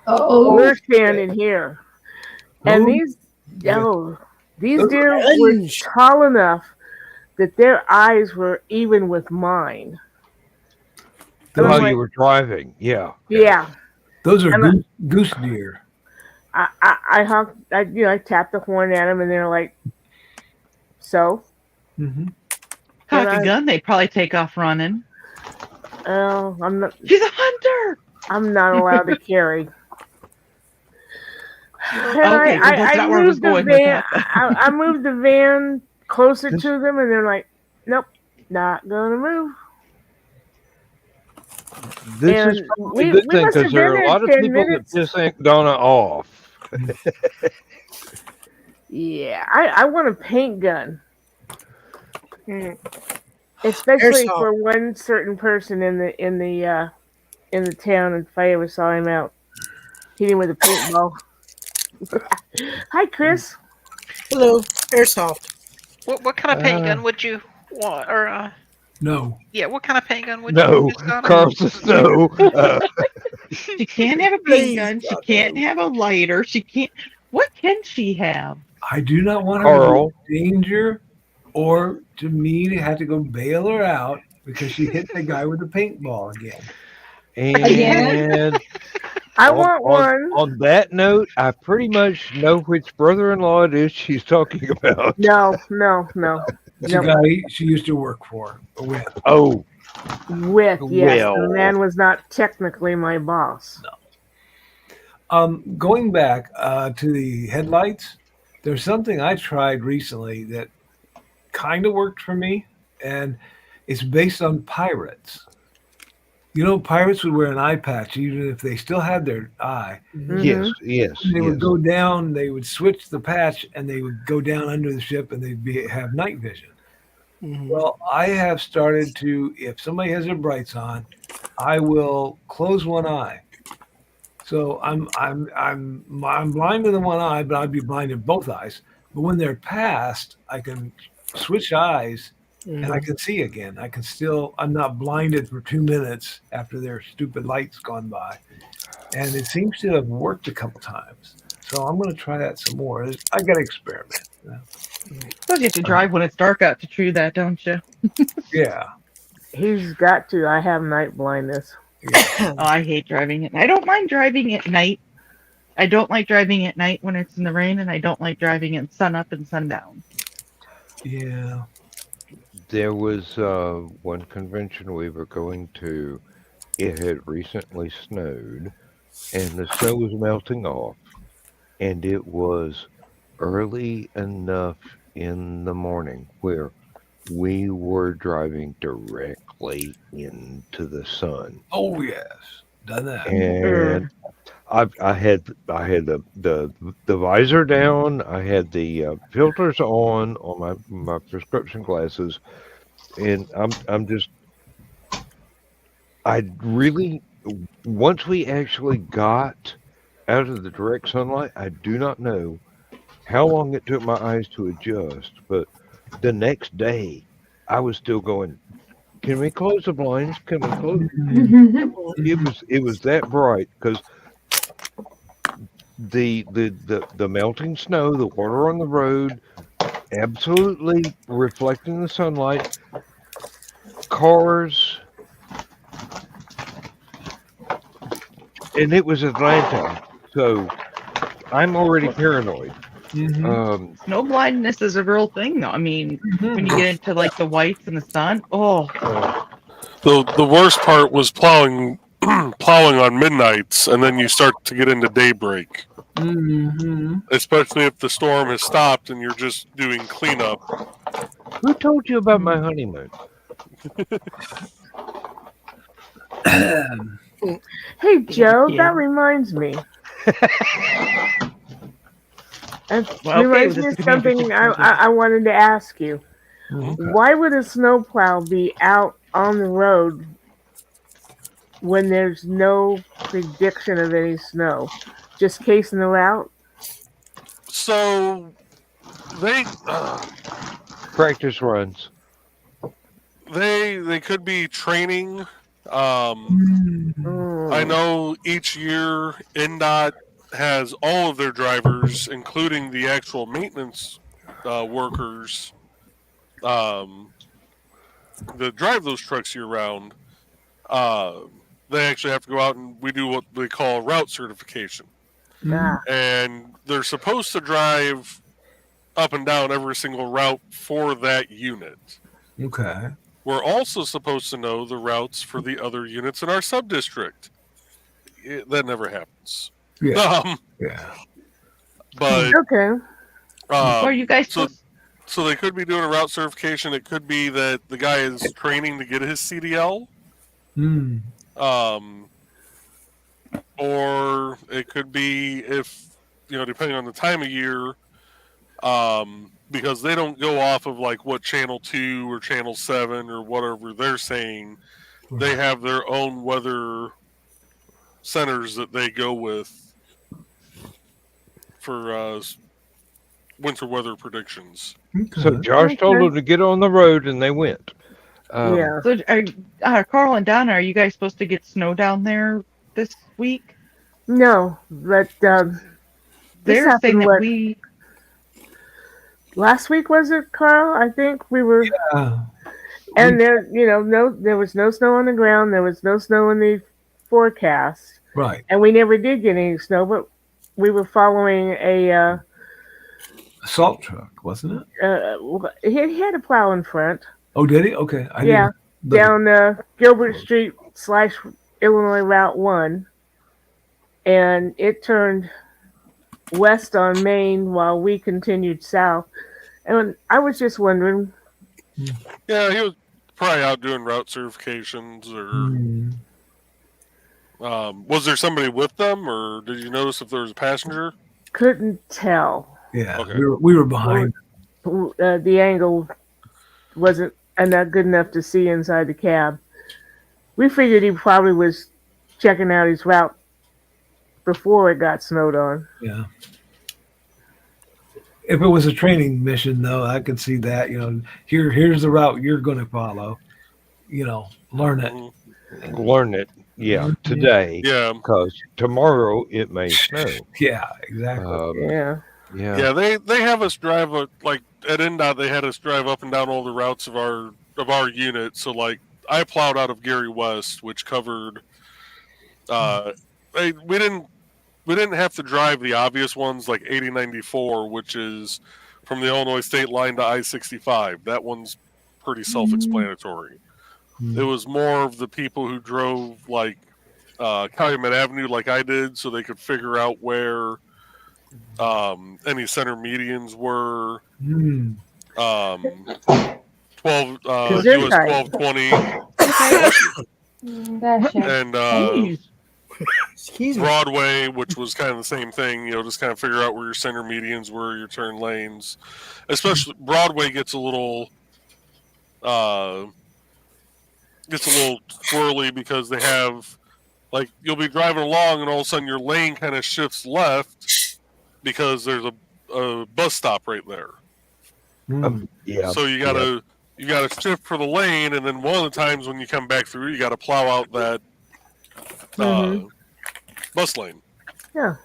We're standing here. And these deer were tall enough that their eyes were even with mine. While you were driving, yeah. Yeah. Those are goose deer. I honked, I tapped the horn at them, and they're like, so? Cock a gun, they probably take off running. Oh, I'm not. She's a hunter! I'm not allowed to carry. Okay, that's not where I was going with that. I moved the van closer to them, and they're like, nope, not gonna move. This is probably a good thing because there are a lot of people that just ain't Donna off. Yeah, I want a paint gun. Especially for one certain person in the town, and if I ever saw him out hitting with a paintball. Hi, Chris. Hello, airsoft. What kind of paint gun would you want? Or no. Yeah, what kind of paint gun would you use? Carl's no. She can't have a paint gun. She can't have a lighter. She can't. What can she have? I do not want her in danger, or to me to have to go bail her out because she hit the guy with the paintball again. And I want one. On that note, I pretty much know which brother-in-law it is she's talking about. No. It's a guy she used to work for. With. Oh. With, yes. The man was not technically my boss. No. Going back to the headlights, there's something I tried recently that kind of worked for me, and it's based on pirates. You know, pirates would wear an eye patch even if they still had their eye. Yes. They would go down, they would switch the patch, and they would go down under the ship, and they'd have night vision. Well, I have started to, if somebody has their brights on, I will close one eye. So I'm blind in the one eye, but I'd be blind in both eyes. But when they're past, I can switch eyes and I can see again. I'm not blinded for 2 minutes after their stupid light's gone by. And it seems to have worked a couple times. So I'm going to try that some more. I got to experiment. Well, you have to drive when it's dark out to true that, don't you? Yeah. He's got to. I have night blindness. Oh, I hate driving it. I don't mind driving at night. I don't like driving at night when it's in the rain, and I don't like driving at sun up and sundown. Yeah. There was one convention we were going to. It had recently snowed, and the snow was melting off, and it was early enough in the morning where we were driving directly into the sun. Oh yes, done that. And I had the visor down. I had the filters on my prescription glasses, and I'm just I really once we actually got out of the direct sunlight, I do not know how long it took my eyes to adjust, but the next day I was still going, "Can we close the blinds? Can we close?" It was that bright because the melting snow, the water on the road, absolutely reflecting the sunlight, cars, and it was Atlanta, so I'm already paranoid. Mhm. Snow blindness is a real thing, though. I mean, when you get into like the whites and the sun, oh, The worst part was plowing plowing on midnights, and then you start to get into daybreak. Mhm. Especially if the storm has stopped and you're just doing cleanup. Who told you about my honeymoon? Hey, Joe, Yeah. that reminds me. It Well, okay, reminds this me is of gonna be something interesting. I wanted to ask you. Okay. Why would a snowplow be out on the road when there's no prediction of any snow? Just casing the route? So they Practice runs. they could be training. I Mm. know each year NDOT has all of their drivers, including the actual maintenance workers, that drive those trucks year round. Uh, they actually have to go out and we do what they call route certification, Ah, and they're supposed to drive up and down every single route for that unit. Okay. We're also supposed to know the routes for the other units in our sub-district. That never happens. Yeah. Um, Yeah. but okay. So are you guys so supposed? so they could be doing a route certification. It could be that the guy is training to get his CDL, Mm. um, or it could be if depending on the time of year, because they don't go off of like what channel 2 or channel 7 or whatever they're saying. They have their own weather centers that they go with for winter weather predictions. So Okay. Josh told Okay. them to get on the road, and they went. Yeah. So Carl and Donna, are you guys supposed to get snow down there this week? No, but this They're saying happened that what we. last week was it, Carl? I think we were, Yeah. and there was no snow on the ground. There was no snow in the forecast, Right. and we never did get any snow. But we were following a. Salt truck, wasn't it? He had a plow in front. Oh, did he? Okay. I Yeah, didn't look at- down Gilbert Street / Illinois Route 1, and it turned west on Main while we continued south. And I was just wondering, Yeah, he was probably out doing route certifications, or Mm. was there somebody with them, or did you notice if there was a passenger? couldn't tell. Yeah. Okay. We were behind. The angle wasn't not good enough to see inside the cab. We figured he probably was checking out his route before it got snowed on. Yeah. If it was a training mission, though, I could see that. Here's the route you're going to follow. Learn it. Mhm. Learn it, yeah, today. Yeah, Because tomorrow it may snow. Yeah, exactly. Yeah. yeah. They have us drive like at NDOT. They had us drive up and down all the routes of our unit. So like I plowed out of Gary West, which covered. We didn't have to drive the obvious ones like 8094, which is from the Illinois state line to I-65. That one's pretty self-explanatory. It was more of the people who drove like Calumet Avenue like I did, so they could figure out where Any center medians were. Mm. 12 Gesundheit. US 1220. Okay. Bless you. Gotcha. And Jeez. Excuse me. Broadway, which was kind of the same thing, just kind of figure out where your center medians were, your turn lanes. Especially Broadway gets a little swirly because they have, like, you'll be driving along and all of a sudden your lane kind of shifts left because there's a bus stop right there. Yeah. So you gotta shift for the lane, and then one of the times when you come back through, you gotta plow out that bus lane. Yeah.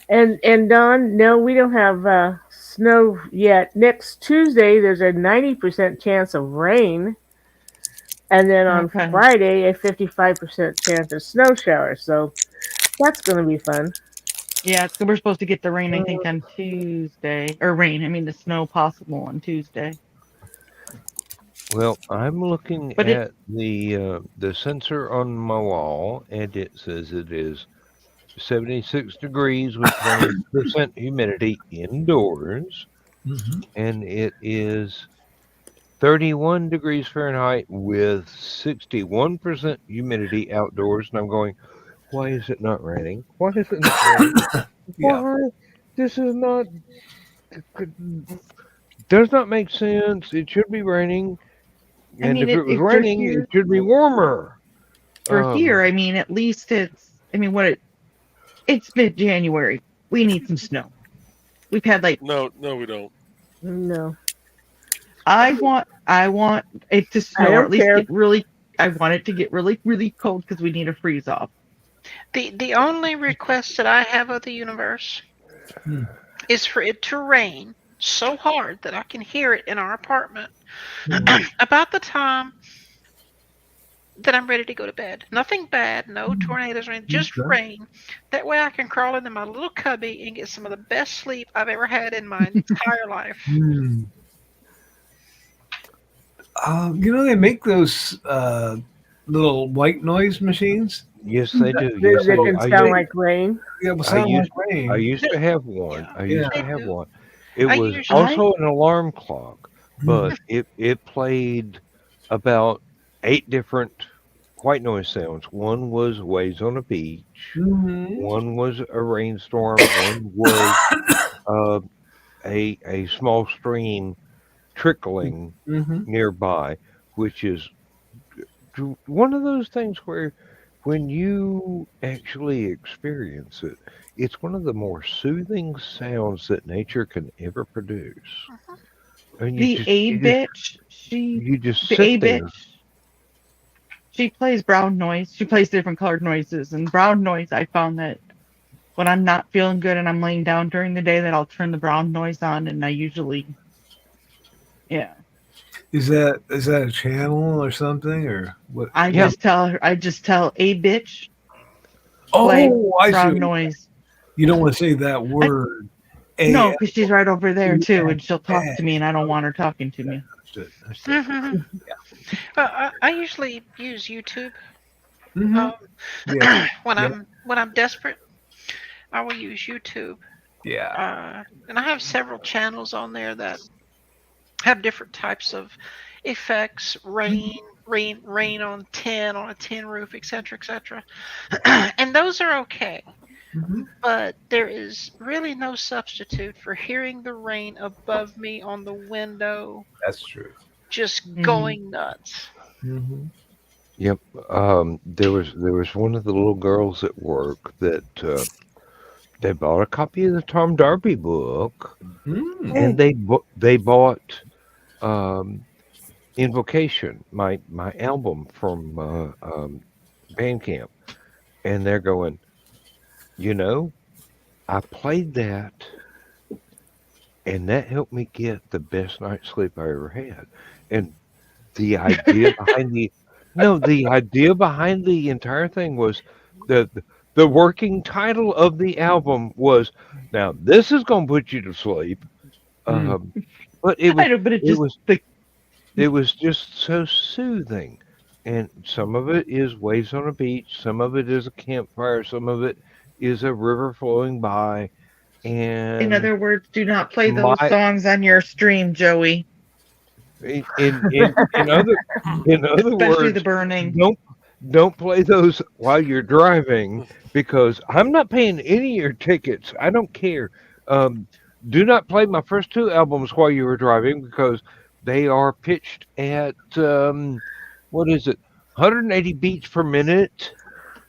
And Don, no, we don't have snow yet. Next Tuesday, there's a 90% chance of rain. And then on Okay. Friday, a 55% chance of snow showers. So that's going to be fun. Yeah, so we're supposed to get the rain, I think, on Tuesday. Or rain, I mean the snow possible on Tuesday. Well, I'm looking But at the sensor on my wall, and it says it is 76 degrees with 20% humidity indoors, and it is 31 degrees Fahrenheit with 61% humidity outdoors. And I'm going, why is it not raining? Why is it not raining? Yeah. Why? This is not. Does not make sense. It should be raining. I And mean, if it was for raining, here, it should be warmer. for here, I mean, at least it's mid-January. We need some snow. We've had like No, we don't. No. I want it to I snow or don't at least care. get really. I want it to get really, really cold because we need a freeze off. The only request that I have of the universe is for it to rain so hard that I can hear it in our apartment about the time that I'm ready to go to bed. Nothing bad, no tornadoes or anything, just rain. That way I can crawl into my little cubby and get some of the best sleep I've ever had in my entire life. They make those little white noise machines. Yes, they do. That Yes, they do. can sound like rain. Yeah, it will sound like rain. I used to have one. I used to They have do. one. It I was usually- also an alarm clock, but it played about 8 different white noise sounds. One was waves on a beach. One was a rainstorm. One was a small stream trickling nearby, which is one of those things where when you actually experience it, it's one of the more soothing sounds that nature can ever produce. And The A bitch, you just the sit A there. bitch, she plays brown noise. She plays different colored noises, and brown noise. I found that when I'm not feeling good and I'm laying down during the day, that I'll turn the brown noise on, and I usually, yeah. Is that a channel or something or what? I just tell A bitch. I brown see. noise. You don't want to say that word. No, because she's right over there too, and she'll talk to me, and I don't want her talking to me. I usually use YouTube. When I'm desperate, I will use YouTube. Yeah. And I have several channels on there that have different types of effects, rain on a tin roof, etc., etc. And those are okay. But there is really no substitute for hearing the rain above me on the window. That's true. Just going nuts. Yep. There was one of the little girls at work that they bought a copy of the Tom Darby book, and they bought Invocation, my album from Bandcamp, and they're going, I played that, and that helped me get the best night's sleep I ever had. And the idea behind the idea behind the entire thing was the working title of the album was, now this is gonna put you to sleep. But it was just so soothing. And some of it is waves on a beach, some of it is a campfire, some of it is a river flowing by. And in other words, do not play those songs on your stream, Joey. In other Especially words, the burning. don't play those while you're driving, because I'm not paying any of your tickets. I don't care. Do not play my first 2 albums while you were driving, because they are pitched at what is it, 180 beats per minute.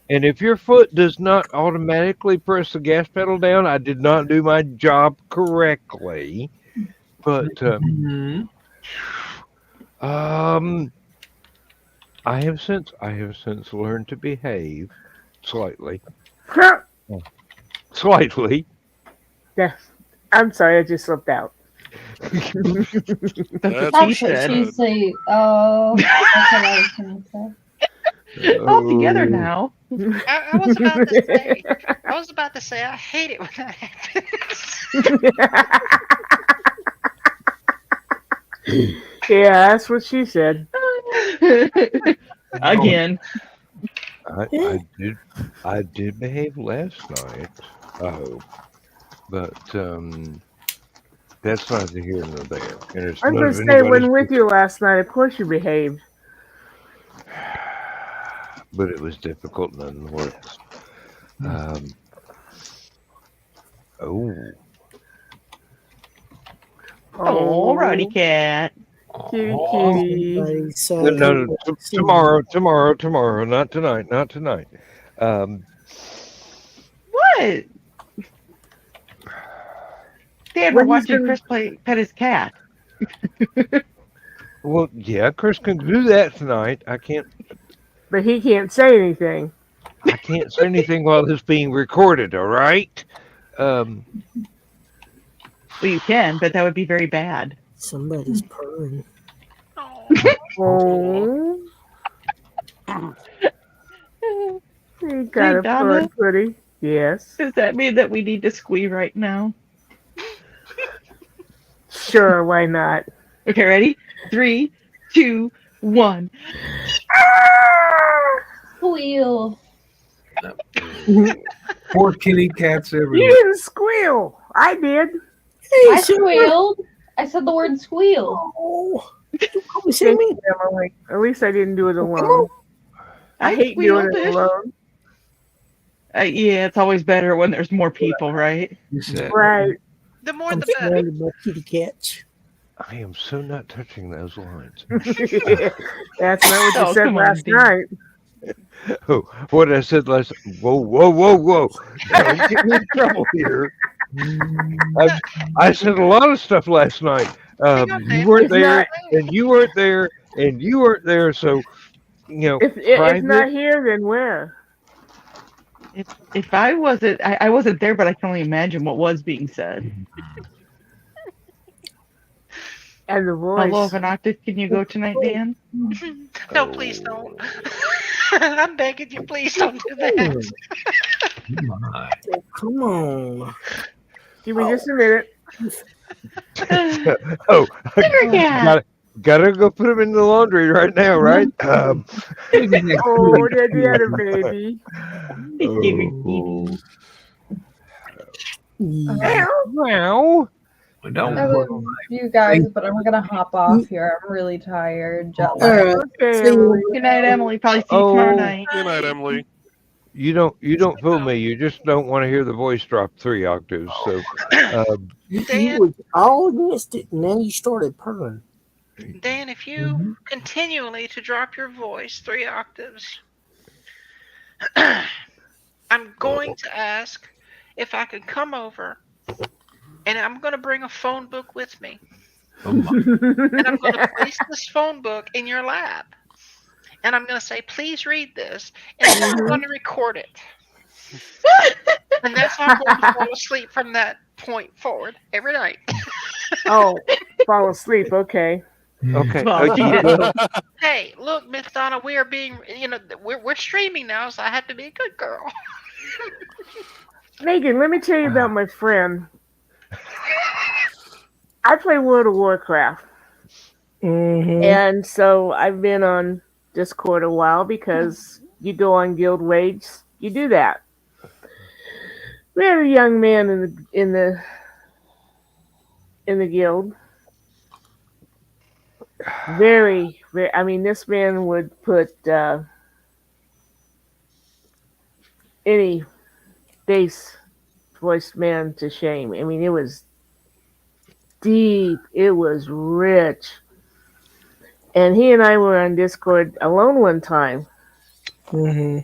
And if your foot does not automatically press the gas pedal down, I did not do my job correctly. But I have since learned to behave slightly. Slightly. Yeah. I'm sorry, I just slipped out. That's what what she said. She say, oh, that's what I was gonna say. All together now. I was about to say I hate it when that happens. Yeah, that's what she said. Again. I did behave last night, I hope. But that's neither here nor there. And it's I was none going of to say, when anybody's with you last night, of course you behaved. but it was difficult nonetheless. Alrighty, cat. Kitty, kitty. No, tomorrow, not tonight, What? Dad, we're watching Chris pet his cat. Well, yeah, Chris can do that tonight. I can't. But he can't say anything. I can't say anything while this being recorded. All right. Well, you can, but that would be very bad. Somebody's purring. Oh. You got a purr, pretty. Yes. Does that mean that we need to squee right now? Sure, why not? Okay, ready? 3, 2, 1. Squeal. Poor kitty cats everywhere. You didn't squeal. I did. I squealed. I said the word squeal. Oh, Thank you, Emily. At least I didn't do it alone. I hate doing it alone. Yeah, it's always better when there's more people, right? Right. The more the better. Kitty cats. I am so not touching those lines. That's not what you said last night. Oh, what I said last. Whoa! Don't get me in trouble here. I said a lot of stuff last night. You weren't there, and you weren't there, and you weren't there. So, you know, if not here, then where? If I wasn't, I wasn't there, but I can only imagine what was being said. And the voice. How low of an octave can you go tonight, Dan? No, please don't. I'm begging you, please don't do that. Come on. Give me just a minute. Gotta go put them in the laundry right now, right? Oh, the baby. Wow. I don't. I love you guys, but I'm gonna hop off here. I'm really tired. Jet lag. Okay, Good night, Emily. Probably see you tomorrow night. Good night, Emily. You don't fool me. You just don't want to hear the voice drop 3 octaves. So, you was all against it, and now you started purring. Dan, if you continually to drop your voice 3 octaves, I'm going to ask if I could come over, and I'm going to bring a phone book with me. And I'm going to place this phone book in your lap. And I'm going to say, please read this. And I'm going to record it. And that's how I'm going to fall asleep from that point forward every night. Oh, fall asleep. Okay. Okay. Hey, look, Miss Donna, we are being, we're streaming now, so I have to be a good girl. Megan, let me tell you about my friend. I play World of Warcraft. And so I've been on Discord a while because you go on Guild Raids, you do that. We had a young man in the guild. Very, very. I mean, this man would put any bass voiced man to shame. I mean, it was deep. It was rich. And he and I were on Discord alone one time, Mm-hmm.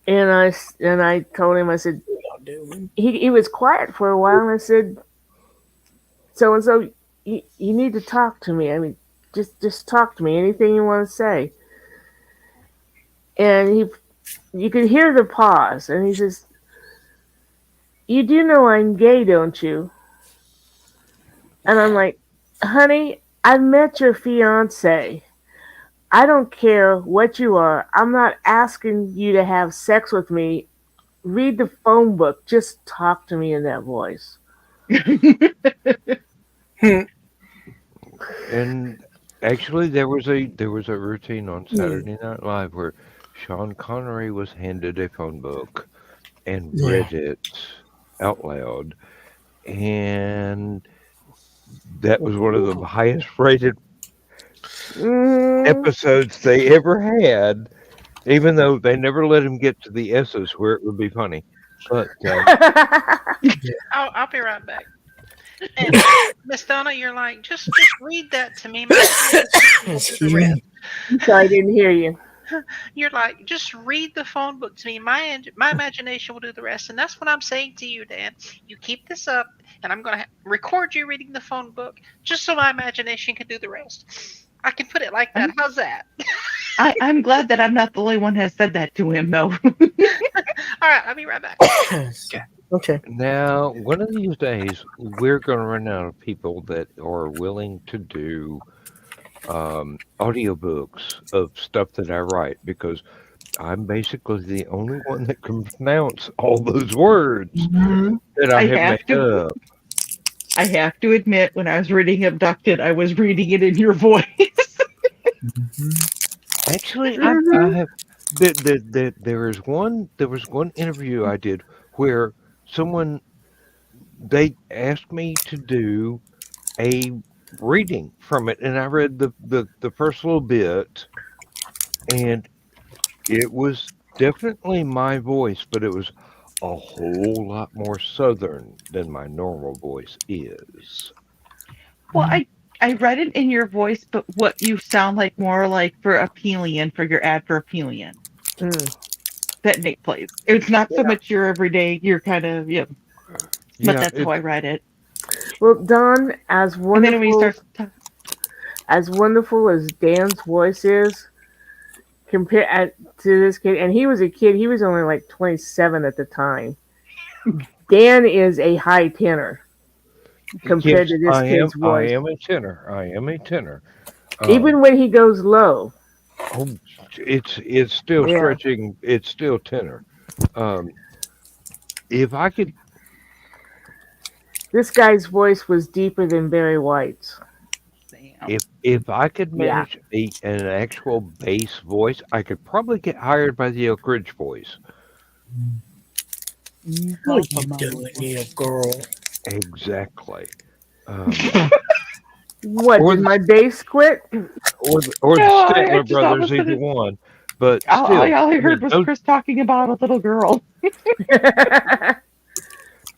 and I told him, I said, he was quiet for a while, and I said, so and so, you need to talk to me. I mean, just talk to me. Anything you want to say. And you could hear the pause, and he says, "You do know I'm gay, don't you?" And I'm like, "Honey, I met your fiance. I don't care what you are. I'm not asking you to have sex with me. Read the phone book. Just talk to me in that voice." And actually, there was a routine on Saturday Night Live where Sean Connery was handed a phone book and read it out loud, and that was one of the highest rated episodes they ever had. Even though they never let him get to the S's where it would be funny, but I'll be right back. And Miss Donna, you're like, just read that to me. I didn't hear you. You're like, just read the phone book to me. My imagination will do the rest. And that's what I'm saying to you, Dan. You keep this up, and I'm going to record you reading the phone book just so my imagination can do the rest. I can put it like that. How's that? I'm glad that I'm not the only one who has said that to him, though. All right, I'll be right back. Okay. Now, one of these days, we're going to run out of people that are willing to do audiobooks of stuff that I write, because I'm basically the only one that can pronounce all those words that I have made up. I have to admit, when I was reading Abducted, I was reading it in your voice. Actually, I have. There was one interview I did where they asked me to do a reading from it, and I read the first little bit, and it was definitely my voice, but it was a whole lot more southern than my normal voice is. Well, I read it in your voice, but what you sound like more like for Aphelion, for your ad for Aphelion that Nick plays. It's not so much your everyday, you're kind of, but that's how I read it. Well, Don, as wonderful, and then when he starts as wonderful as Dan's voice is, compared to this kid, and he was a kid, he was only like 27 at the time. Dan is a high tenor compared to this kid's voice. I am a tenor. Even when he goes low. Oh, it's still stretching. It's still tenor. If I could, this guy's voice was deeper than Barry White's. If I could manage an actual bass voice, I could probably get hired by the Oak Ridge Boys. What you doing here, girl? Exactly. What, did my bass quit? Or the Statler brothers, either one. But still, all I heard was Chris talking about a little girl.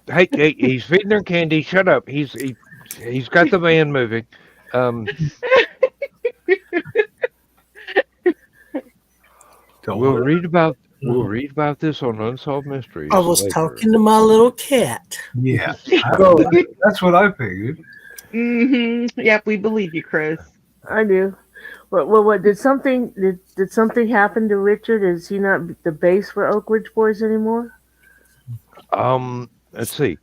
Hey, he's feeding her candy. Shut up. He's got the van moving. We'll read about this on Unsolved Mysteries. I was talking to my little cat. Yeah, that's what I figured. Yep, we believe you, Chris. I do. What did something happen to Richard? Is he not the bass for Oak Ridge Boys anymore? Let's see.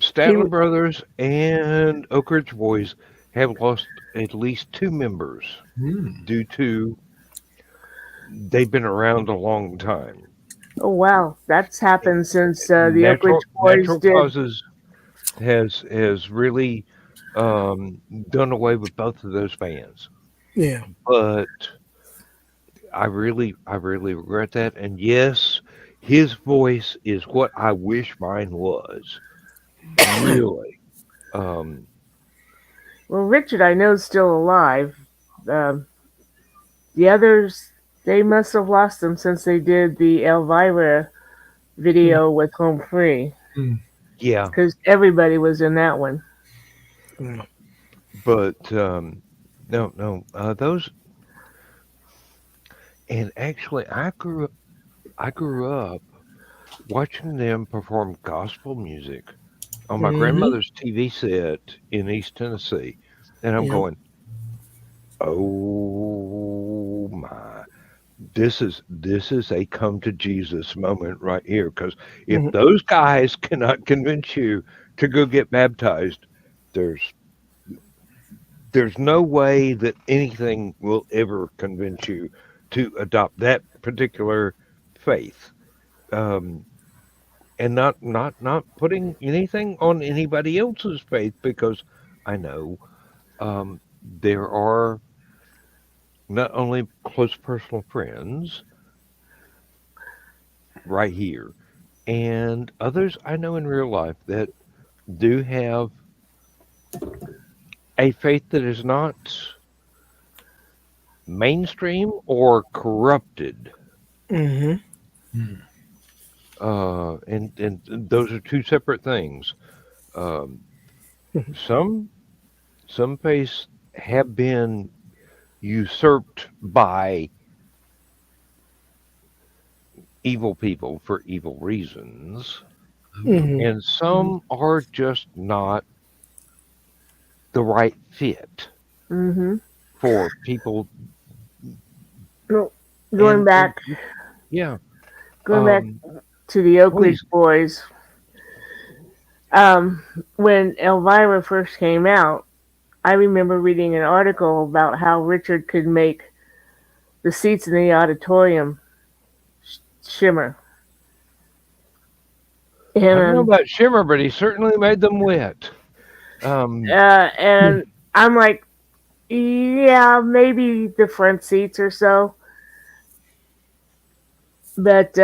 Statler Brothers and Oak Ridge Boys have lost at least 2 members due to they've been around a long time. Oh wow, that's happened since the Oak Ridge Boys Natural did. Causes has really done away with both of those bands. Yeah, but I really regret that. And yes, his voice is what I wish mine was. Really. Um, Well, Richard, I know, is still alive. Um, the others, they must have lost him since they did the Elvira video with Home Free. yeah, Because everybody was in that one. but no, those. And actually, I grew up watching them perform gospel music on my grandmother's TV set in East Tennessee, and I'm going, "Oh my, this is a come to Jesus moment right here." Because if those guys cannot convince you to go get baptized, there's there's no way that anything will ever convince you to adopt that particular faith. Um, and not putting anything on anybody else's faith, because I know there are not only close personal friends right here, and others I know in real life that do have a faith that is not mainstream or corrupted. And those are two separate things. Um, some faiths have been usurped by evil people for evil reasons, and some are just not the right fit for people. No, going back Yeah. to the Oak Ridge Boys. When Elvira first came out, I remember reading an article about how Richard could make the seats in the auditorium shimmer. I don't know about shimmer, but he certainly made them wet. And I'm like, yeah, maybe the front seats or so. But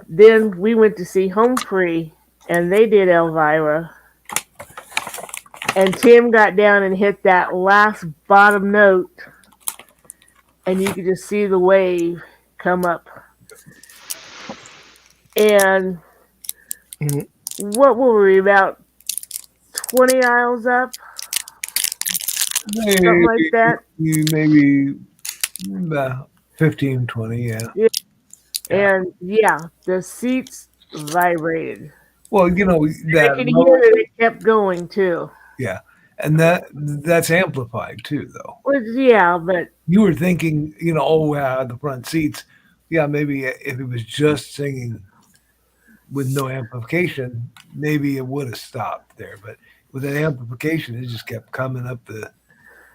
then we went to see Home Free, and they did Elvira. And Tim got down and hit that last bottom note, and you could just see the wave come up. And what were we, about 20 aisles up? Something like that? Maybe about 15, 20, yeah. And yeah, the seats vibrated. Well, you know, that I could hear that it kept going too. Yeah. And that's amplified too, though. Well, yeah, but you were thinking, you know, oh wow, the front seats. Yeah, maybe if it was just singing with no amplification, maybe it would have stopped there. But with that amplification, it just kept coming up the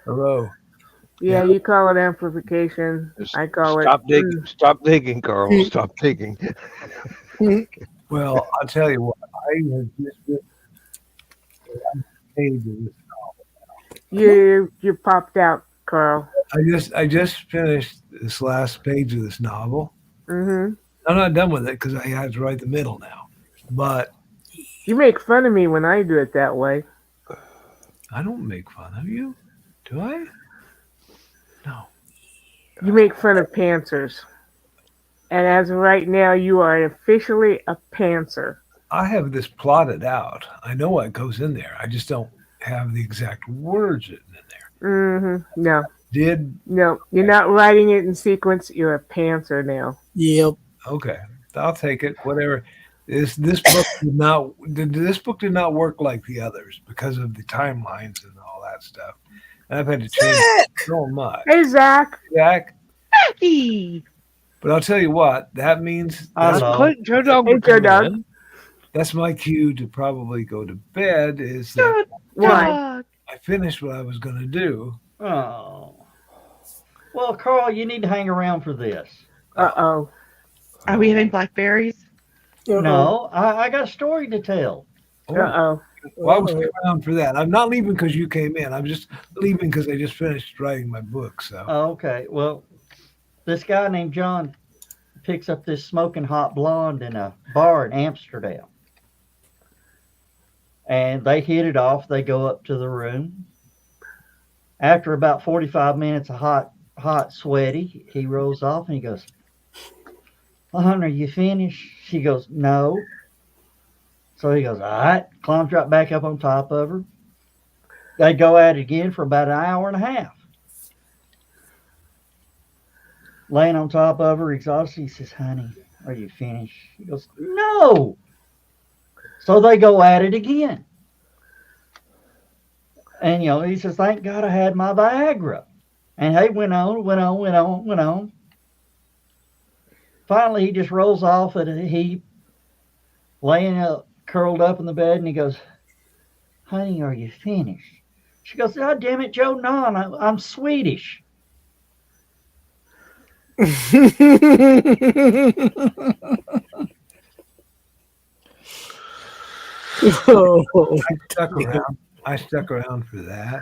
row. Yeah, you call it amplification. I call Stop digging. Stop digging, Carl. Stop digging. Well, I'll tell you what. I have just been page of this novel. You popped out, Carl. I just finished this last page of this novel. Mm-hmm. I'm not done with it because I had to write the middle now. But you make fun of me when I do it that way. I don't make fun of you, do I? No. You make fun of pantsers. And as of right now, you are officially a pantser. I have this plotted out. I know what goes in there. I just don't have the exact words written in there. Mm-hmm. No. No, you're not writing it in sequence. You're a pantser now. Yep. Okay. I'll take it. Whatever. This book did not work like the others because of the timelines and all that stuff. And I've had to change so much. Hey, Zach. Hey. But I'll tell you what, that means Joe Dog. Hey, Joe Dog. That's my cue to probably go to bed. Is that why? I finished what I was going to do. Oh. Well, Carl, you need to hang around for this. Uh-oh. Are we having blackberries? No, I got a story to tell. Uh-oh. Well, I was around for that. I'm not leaving because you came in. I'm just leaving because I just finished writing my book. So. Okay. Well, this guy named John picks up this smoking hot blonde in a bar in Amsterdam. And they hit it off. They go up to the room. After about 45 minutes of hot, sweaty, he rolls off and he goes, "Well, honey, you finished?" She goes, "No." So he goes, "All right," climbs right back up on top of her. They go at it again for about an hour and a half. Laying on top of her, exhausted, he says, "Honey, are you finished?" She goes, "No." So they go at it again. And, he says, "Thank God I had my Viagra." And he went on. Finally, he just rolls off at a heap, laying curled up in the bed, and he goes, "Honey, are you finished?" She goes, "God damn it, Joe, no, I'm Swedish." I stuck around for that.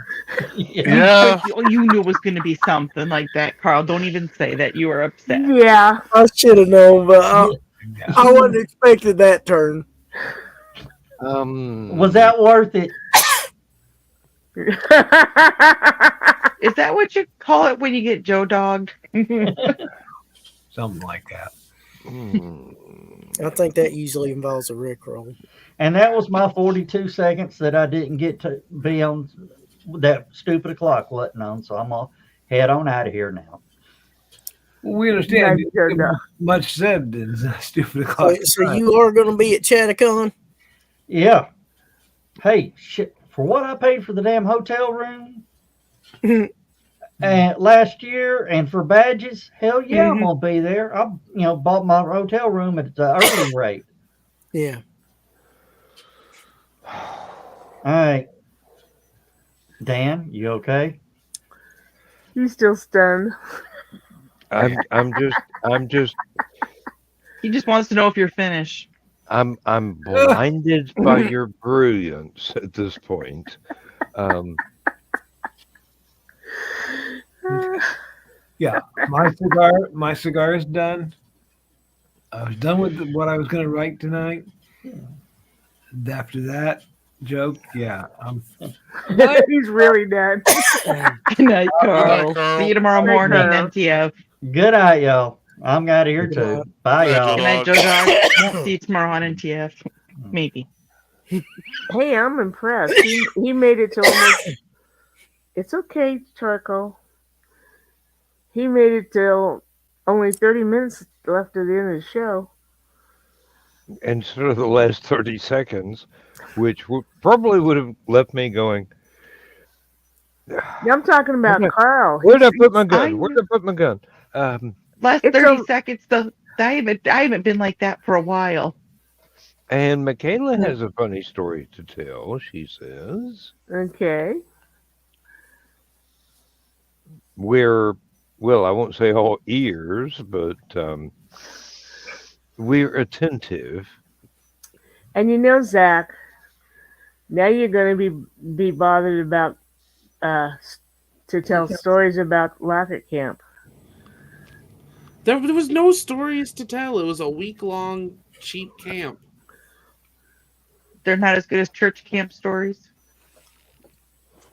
Yeah. You knew it was going to be something like that, Carl. Don't even say that you were upset. Yeah. I should have known, but I wasn't expecting that turn. Was that worth it? Is that what you call it when you get Joe dogged? Something like that. I think that usually involves a rickroll. And that was my 42 seconds that I didn't get to be on. That stupid clock wasn't on, so I'm going to head on out of here now. Well, we understand much said in stupid clock. So you are going to be at Chattacon? Yeah. Hey, shit, for what I paid for the damn hotel room and last year and for badges, hell yeah, I'm going to be there. I bought my hotel room at the early rate. Yeah. All right. Dan, you okay? He's still stunned. I'm just. He just wants to know if you're finished. I'm blinded by your brilliance at this point. Yeah, my cigar is done. I was done with what I was going to write tonight. After that joke, yeah, He's really done. Good night, Carl. See you tomorrow morning, NTF. Good night, y'all. I'm out of here too. Bye, y'all. Good night, Joe Dog. Won't see you tomorrow on NTF. Maybe. Hey, I'm impressed. He made it to almost. It's okay, Charcoal. He made it till only 30 minutes left at the end of the show. Instead of the last 30 seconds, which probably would have left me going. I'm talking about Carl. Where'd I put my gun? Where'd I put my gun? Last 30 seconds, though. I haven't been like that for a while. And Michaela has a funny story to tell, she says. Okay. We're, well, I won't say all ears, but we're attentive. And Zach, now you're going to be bothered about to tell stories about Locket Camp. There was no stories to tell. It was a week-long cheap camp. They're not as good as church camp stories.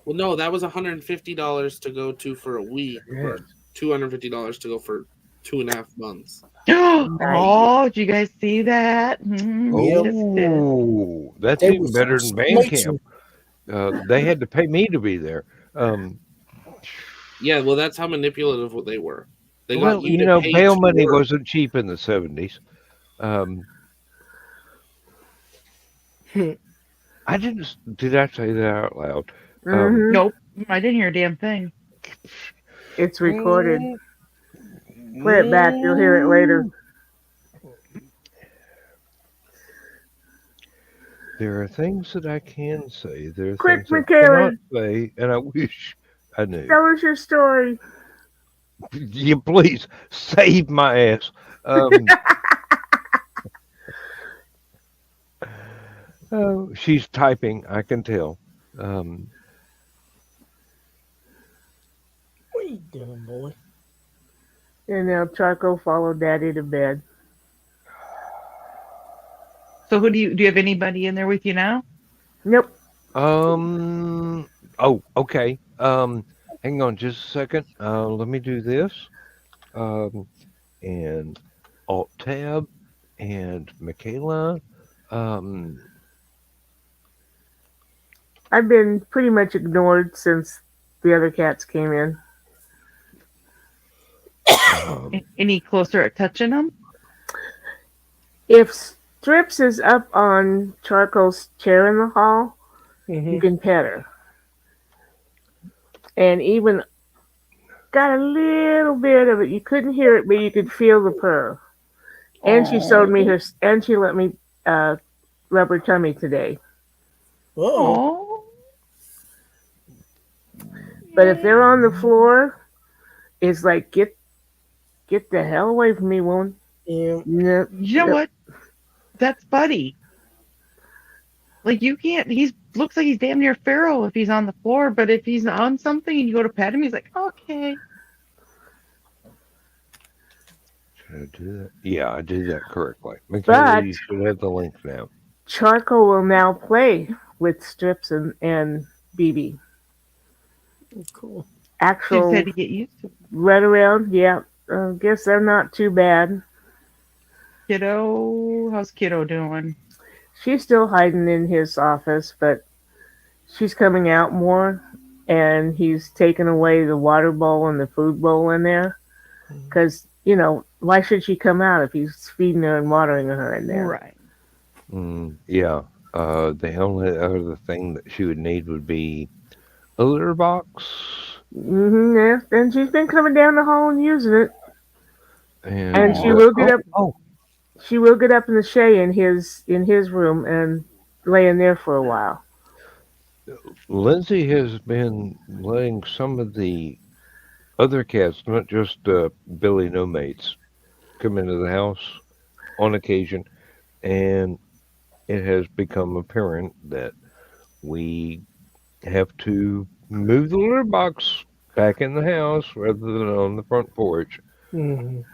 Well, no, that was $150 to go to for a week, or $250 to go for 2.5 months. Oh, did you guys see that? Oh, that's even better than band camp. They had to pay me to be there. Yeah, well, that's how manipulative they were. They Well, got you to pay bail to money work. wasn't cheap in the 70s. I didn't. Did I say that out loud? Nope, I didn't hear a damn thing. It's recorded. Play it back. You'll hear it later. There are things that I can say. There are Quick, things I cannot Michaela. say, and I wish I knew. Tell us your story. You please save my ass. Oh, she's typing. I can tell. What are you doing, boy? And now Charcoal followed Daddy to bed. So who do you have anybody in there with you now? Nope. Oh, okay. Hang on just a second. Let me do this. And Alt Tab and Michaela. I've been pretty much ignored since the other cats came in. Any closer at touching them? If Strips is up on Charcoal's chair in the hall, you can pet her. And even got a little bit of it. You couldn't hear it, but you could feel the purr. And she showed me her, and she let me rub her tummy today. Whoa. But if they're on the floor, it's like, get the hell away from me, woman. Yeah. Nope. You know what? That's Buddy. Like, you can't, looks like he's damn near feral if he's on the floor, but if he's on something and you go to pet him, he's like, okay. Should I do that? Yeah, I did that correctly. Michaela, you should have the link now. Charcoal will now play with Strips and BB. Cool. Actual Just had to get used to it. run around, yeah. Guess they're not too bad. Kiddo, how's Kiddo doing? She's still hiding in his office, but she's coming out more, and he's taken away the water bowl and the food bowl in there. Because, why should she come out if he's feeding her and watering her in there? Right. Yeah. The only other thing that she would need would be a litter box. Yeah, and she's been coming down the hall and using it. And she will get up. She will get up in the shay in his room and lay in there for a while. Lindsay has been letting some of the other cats, not just Billy No Mates, come into the house on occasion, and it has become apparent that we have to move the litter box back in the house rather than on the front porch. And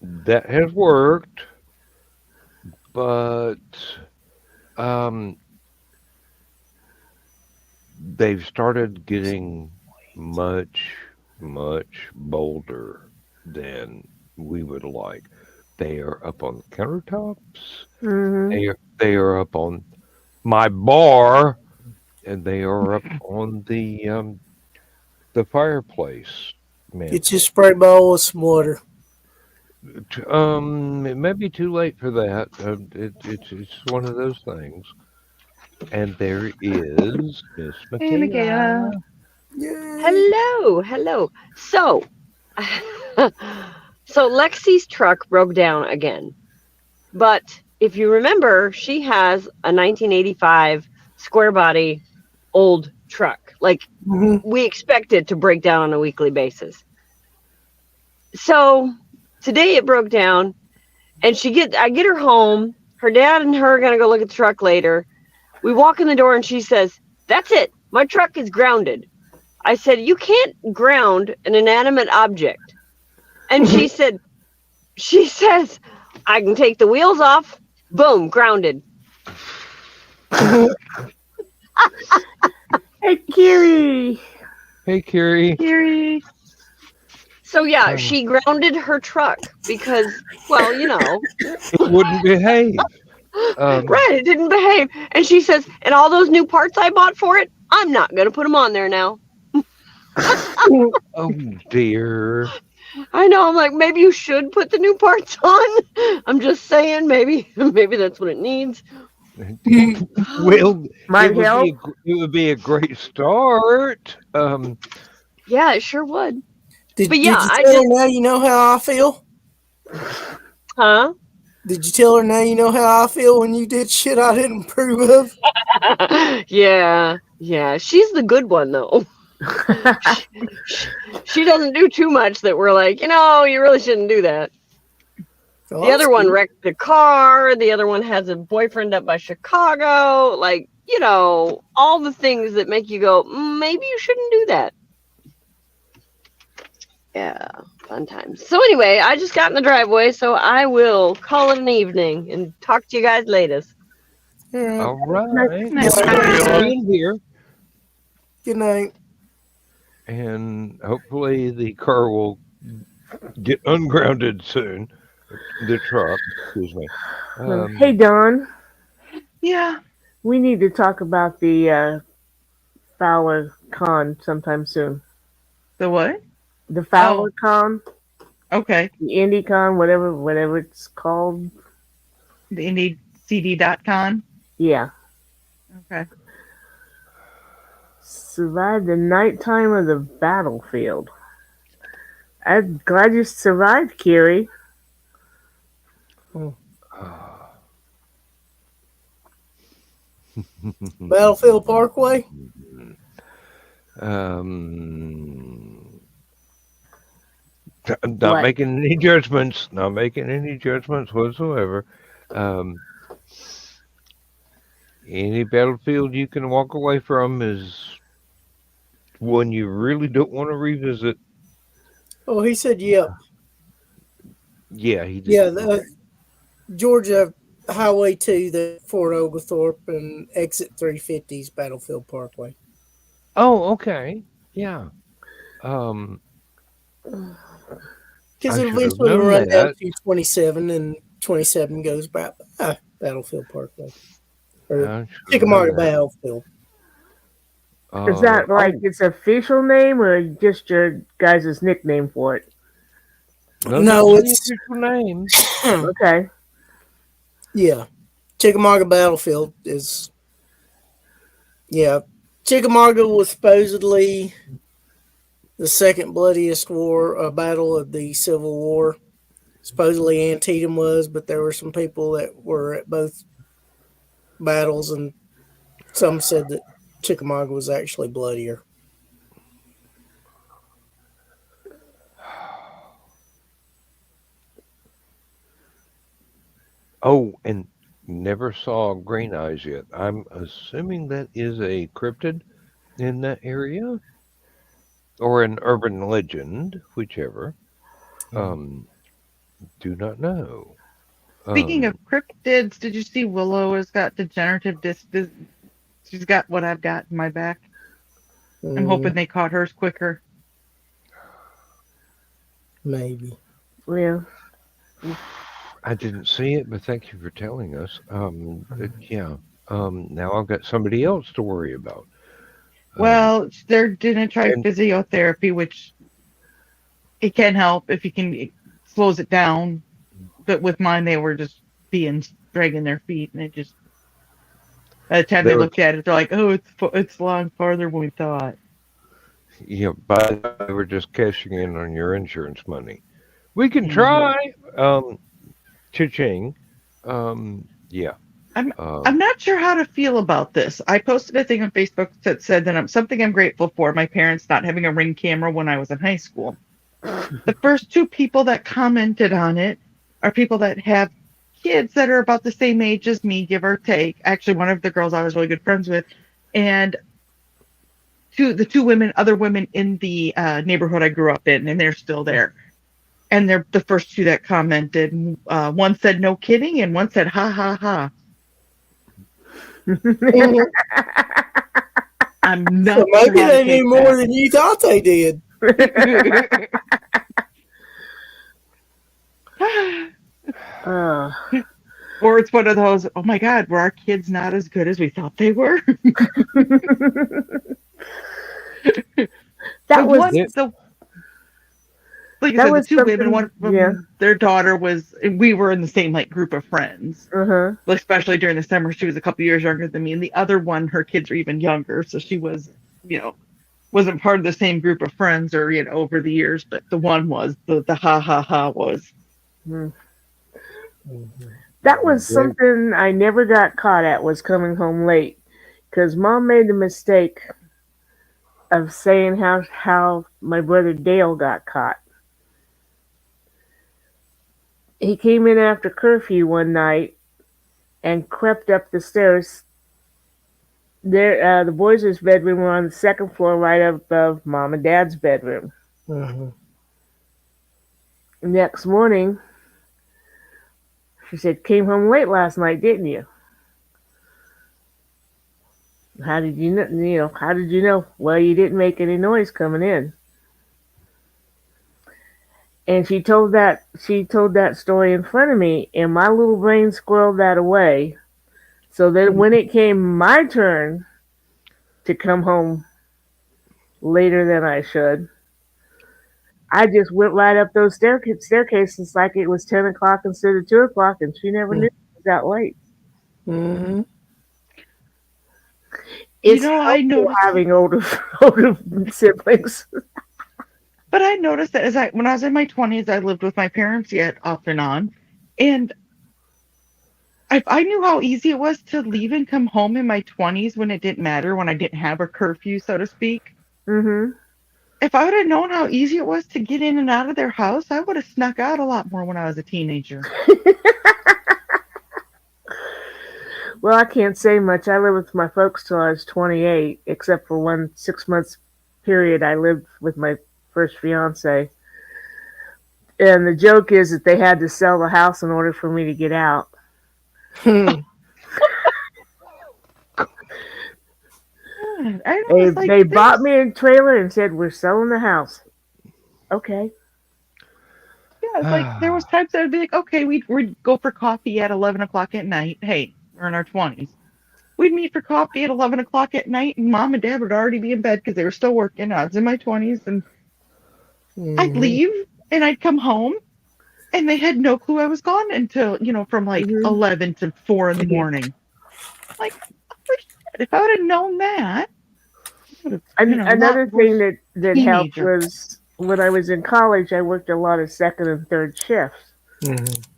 that has worked, but they've started getting much, much bolder than we would like. They are up on the countertops. They are up on my bar, and they are up on the fireplace. Get your spray bottle with some water. It may be too late for that. It's one of those things. And there is Miss Michaela. Hello. So Lexi's truck broke down again. But if you remember, she has a 1985 square body old truck. Like, we expect it to break down on a weekly basis. So today it broke down, and I get her home. Her dad and her are going to go look at the truck later. We walk in the door and she says, "That's it. My truck is grounded." I said, "You can't ground an inanimate object." And she says, "I can take the wheels off." Boom, grounded. Hey, Kiri. Hey, Kiri. So yeah, she grounded her truck because, well, it wouldn't behave. Right, it didn't behave. And she says, "And all those new parts I bought for it, I'm not going to put them on there now." Oh, dear. I know. I'm like, maybe you should put the new parts on. I'm just saying, maybe that's what it needs. Well, might help. It would be a great start. Yeah, it sure would. Did you tell her now you know how I feel? Huh? Did you tell her now you know how I feel when you did shit I didn't approve of? Yeah. She's the good one, though. She doesn't do too much that we're like, you really shouldn't do that. Oh, the other one wrecked the car. The other one has a boyfriend up by Chicago. Like, all the things that make you go, maybe you shouldn't do that. Yeah, fun times. So anyway, I just got in the driveway, so I will call it an evening and talk to you guys later. All right. Nice. Thanks for being here. Good night. And hopefully the car will get ungrounded soon. The truck, excuse me. Hey, Don. Yeah. We need to talk about the Fowler Con sometime soon. The what? The Fowler Con, Okay. the IndieCon, whatever it's called. The IndieCD.con. Yeah. Okay. Survived the nighttime of the battlefield. I'm glad you survived, Kiri. Battlefield Parkway? Not making any judgments. Not making any judgments whatsoever. Any battlefield you can walk away from is one you really don't want to revisit. Oh, he said, yep. Yeah, he did. Yeah, the Georgia Highway 2, the Fort Oglethorpe, and exit 350's Battlefield Parkway. Oh, okay. Yeah. Because it eventually will run down to 27, and 27 goes back Battlefield Parkway. Or Chickamauga Battlefield. Is that like its official name or just your guys' nickname for it? No, it's the official name. Okay. Yeah. Chickamauga Battlefield is. Yeah. Chickamauga was supposedly the second bloodiest battle of the Civil War. Supposedly Antietam was, but there were some people that were at both battles, and some said that Chickamauga was actually bloodier. Oh, and never saw Green Eyes yet. I'm assuming that is a cryptid in that area, or an urban legend, whichever. Do not know. Speaking of cryptids, did you see Willow has got degenerative disc? She's got what I've got in my back. I'm hoping they caught hers quicker. Maybe. Yeah. I didn't see it, but thank you for telling us. Yeah. Now I've got somebody else to worry about. Well, they're gonna try physiotherapy, which it can help if you can. It slows it down. But with mine, they were just dragging their feet, and it just. By the time they looked at it, they're like, "Oh, it's long farther than we thought." Yeah, but they were just cashing in on your insurance money. We can try. Cha-ching. Yeah. I'm not sure how to feel about this. I posted a thing on Facebook that said that I'm grateful for, my parents not having a Ring camera when I was in high school. The first two people that commented on it are people that have kids that are about the same age as me, give or take. Actually, one of the girls I was really good friends with, and other women in the neighborhood I grew up in, and they're still there. And they're the first two that commented. One said, "No kidding," and one said, "Ha ha ha." I'm not. So maybe they knew more than you thought they did. Or it's one of those, oh my God, were our kids not as good as we thought they were? Like I said, the two women, one of them, their daughter was, we were in the same group of friends. Especially during the summer, she was a couple years younger than me. And the other one, her kids are even younger. So she was, wasn't part of the same group of friends or, over the years. But the one was, the ha ha ha was. That was something I never got caught at, was coming home late. Because Mom made the mistake of saying how my brother Dale got caught. He came in after curfew one night and crept up the stairs. There, the boys' bedroom were on the second floor, right above Mom and Dad's bedroom. Next morning, she said, "Came home late last night, didn't you? How did you know? How did you know? Well, you didn't make any noise coming in." And she told that story in front of me, and my little brain squirreled that away. So then, when it came my turn to come home later than I should, I just went right up those staircases like it was 10 o'clock instead of 2 o'clock, and she never knew it was that late. Mm-hmm. It's I helpful noticed, having older siblings. but I noticed that when I was in my 20s, I lived with my parents yet off and on, and I knew how easy it was to leave and come home in my 20s when it didn't matter, when I didn't have a curfew, so to speak. Mm-hmm. If I would have known how easy it was to get in and out of their house, I would have snuck out a lot more when I was a teenager. Well, I can't say much. I lived with my folks till I was 28, except for one 6 months period I lived with my first fiance. And the joke is that they had to sell the house in order for me to get out. They bought me a trailer and said, "We're selling the house." Okay. Yeah, it's like there was times I would be like, okay, we'd go for coffee at 11 o'clock at night. Hey, we're in our 20s. We'd meet for coffee at 11 o'clock at night, and mom and dad would already be in bed because they were still working. I was in my 20s, and I'd leave, and I'd come home, and they had no clue I was gone until, from like 11 to 4 in the morning. Like, if I would have known that. Another thing that helped was when I was in college, I worked a lot of second and third shifts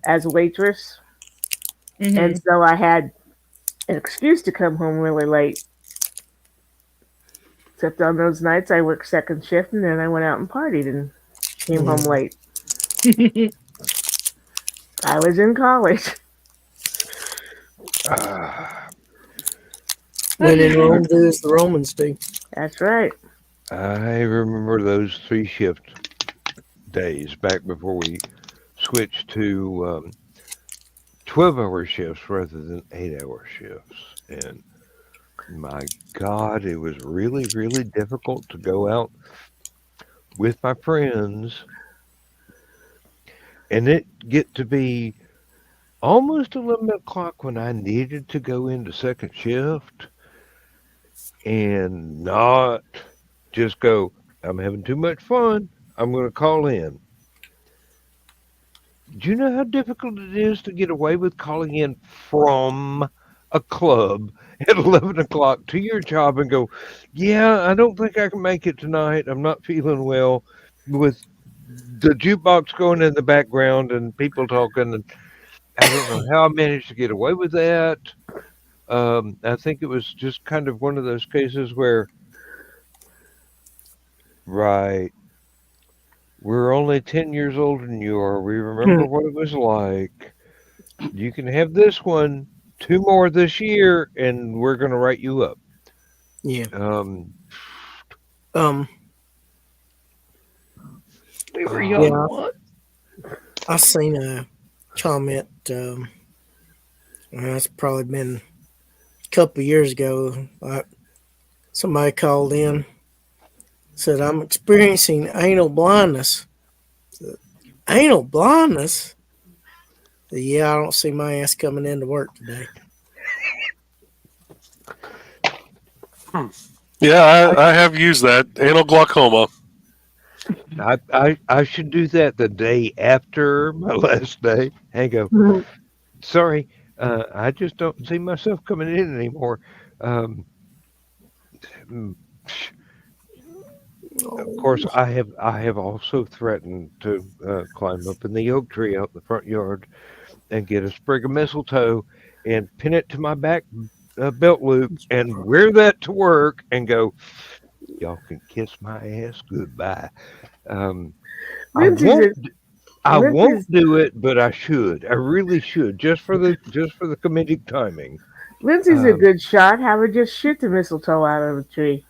as a waitress. And so I had an excuse to come home really late. Except on those nights I worked second shift and then I went out and partied and came home late. I was in college. When in Rome, do as the Romans do. That's right. I remember those 3-shift days back before we switched to 12-hour shifts rather than 8-hour shifts. And my God, it was really, really difficult to go out with my friends and it get to be almost 11 o'clock when I needed to go into second shift and not just go, I'm having too much fun, I'm going to call in. Do you know how difficult it is to get away with calling in from a club at 11 o'clock to your job and go, yeah, I don't think I can make it tonight. I'm not feeling well, with the jukebox going in the background and people talking. And I don't know how I managed to get away with that. I think it was just kind of one of those cases where, right, we're only 10 years older than you are. We remember what it was like. You can have this one, 2 more this year, and we're going to write you up. Yeah. We were young. I seen a comment. It's probably been a couple of years ago. Somebody called in, said, "I'm experiencing anal blindness." Anal blindness? Yeah, I don't see my ass coming into work today. Yeah, I have used that. Anal glaucoma. I should do that the day after my last day and go, sorry, I just don't see myself coming in anymore. Of course, I have also threatened to climb up in the oak tree out in the front yard and get a sprig of mistletoe and pin it to my back belt loop and wear that to work and go, y'all can kiss my ass goodbye. I won't do it, but I should. I really should, just for the comedic timing. Lindsay's a good shot. Have her just shoot the mistletoe out of the tree.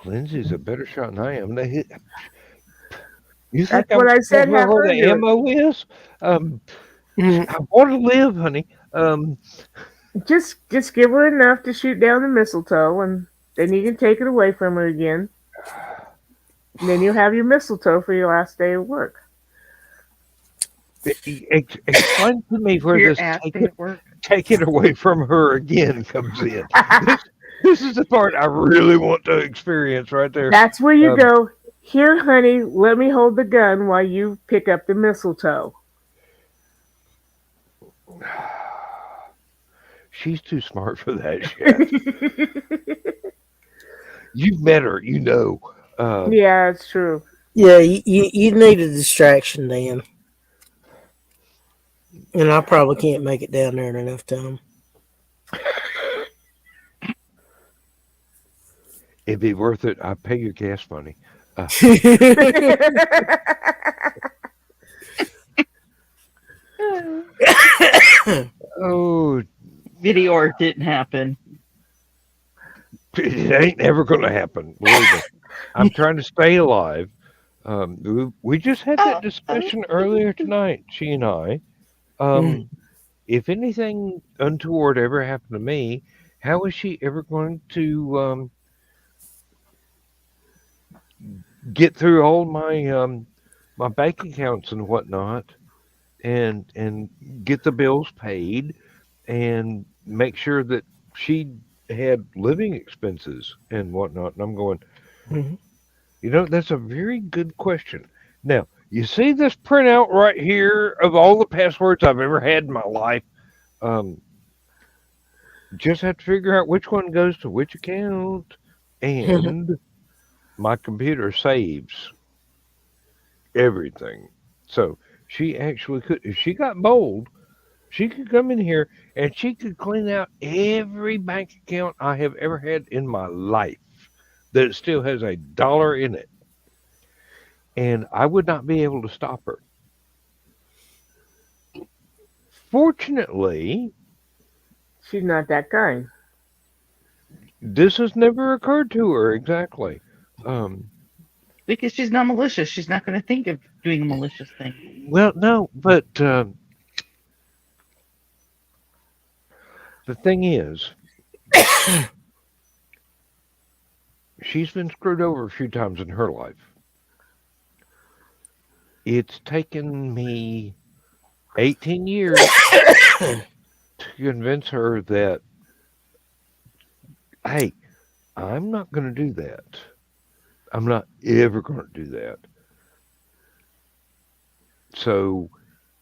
Lindsay's a better shot than I am. You think That's what I said. where Have all her the do it. ammo is? I want to live, honey. Just give her enough to shoot down the mistletoe, and then you can take it away from her again. And then you'll have your mistletoe for your last day of work. Explain to me where Your this ass take day it, at work. take it away from her again comes in. This is the part I really want to experience right there. That's where you go. Here, honey, let me hold the gun while you pick up the mistletoe. She's too smart for that shit. You've met her, you know. Yeah, it's true. Yeah, you need a distraction, Dan. And I probably can't make it down there in enough time. It'd be worth it. I pay your gas money. Oh, Video or it didn't happen. it ain't ever going to happen. Believe me. I'm trying to stay alive. We just had that discussion earlier tonight, she and I. If anything untoward ever happened to me, how is she ever going to get through all my my bank accounts and whatnot, and get the bills paid, and make sure that she had living expenses and whatnot? And I'm going, you know, that's a very good question. Now, you see this printout right here of all the passwords I've ever had in my life. Just have to figure out which one goes to which account, and my computer saves everything. So she actually could, if she got bold, she could come in here and she could clean out every bank account I have ever had in my life that still has $1 in it. And I would not be able to stop her. Fortunately, she's not that kind. This has never occurred to her exactly. Because she's not malicious. She's not going to think of doing a malicious thing. Well, no, but the thing is, she's been screwed over a few times in her life. It's taken me 18 years to convince her that, hey, I'm not going to do that. I'm not ever going to do that. So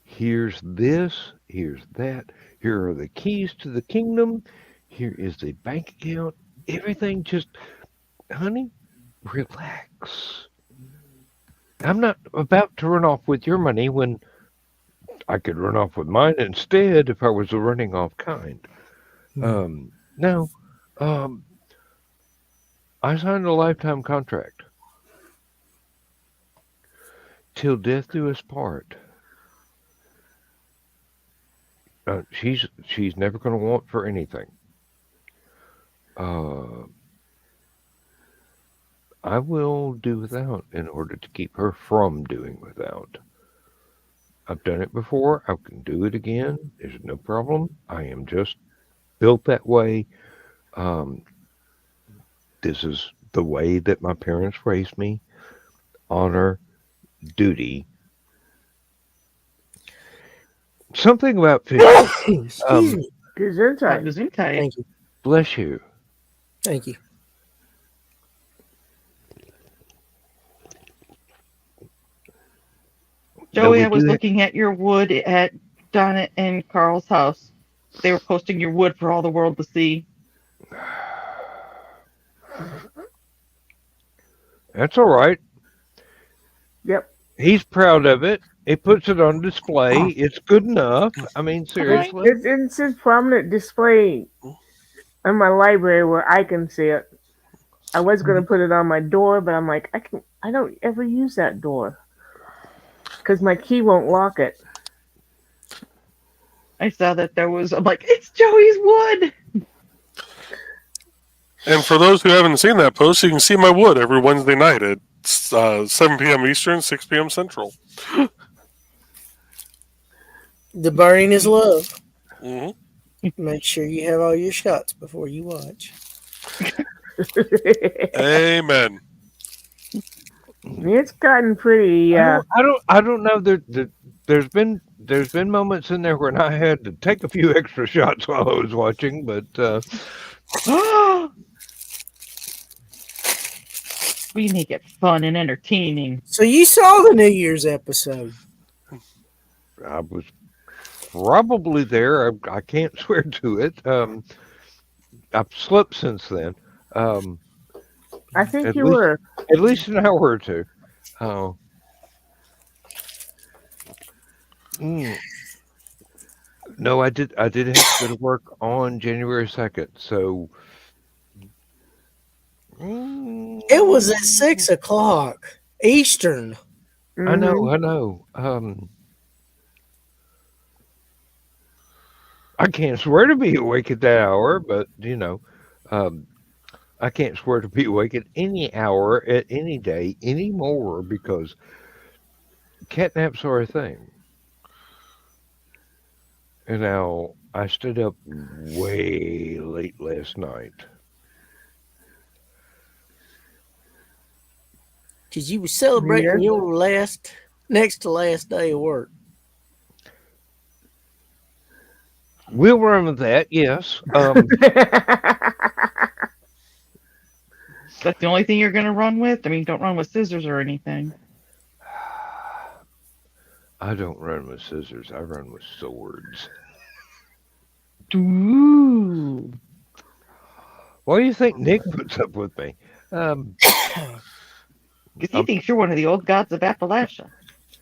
here's this, here's that. Here are the keys to the kingdom. Here is the bank account. Everything just, honey, relax. I'm not about to run off with your money when I could run off with mine instead if I was a running off kind. No. I signed a lifetime contract. Till death do us part. She's never going to want for anything. I will do without in order to keep her from doing without. I've done it before. I can do it again. There's no problem. I am just built that way. This is the way that my parents raised me. Honor, duty. Something about fish. Excuse me. Gesundheit. Thank you. Bless you. Thank you. Joey, I was looking at your wood at Donna and Carl's house. They were posting your wood for all the world to see. That's all right. Yep. He's proud of it. He puts it on display. It's good enough. I mean, seriously. It's his prominent display in my library where I can see it. I was going to put it on my door, but I'm like, I don't ever use that door because my key won't lock it. I saw that there was, I'm like, it's Joey's wood. And for those who haven't seen that post, you can see my wood every Wednesday night at 7 p.m. Eastern, 6 p.m. Central. The burning is love. Hmm. Make sure you have all your shots before you watch. Amen. It's gotten pretty. I don't know. There's been moments in there when I had to take a few extra shots while I was watching, but we make it fun and entertaining. So you saw the New Year's episode. I was probably there. I can't swear to it. I've slept since then. I think At you least were. at least an hour or two. Oh. No, I did have to go to work on January 2nd, so It was at 6:00 Eastern. I know. I can't swear to be awake at that hour, but I can't swear to be awake at any hour at any day anymore because catnaps are a thing. And now I stayed up way late last night. Because you were celebrating your next to last day of work. We'll run with that, yes. That's the only thing you're going to run with? I mean, don't run with scissors or anything. I don't run with scissors. I run with swords. Ooh. Why do you think Nick puts up with me? Because he thinks you're one of the old gods of Appalachia.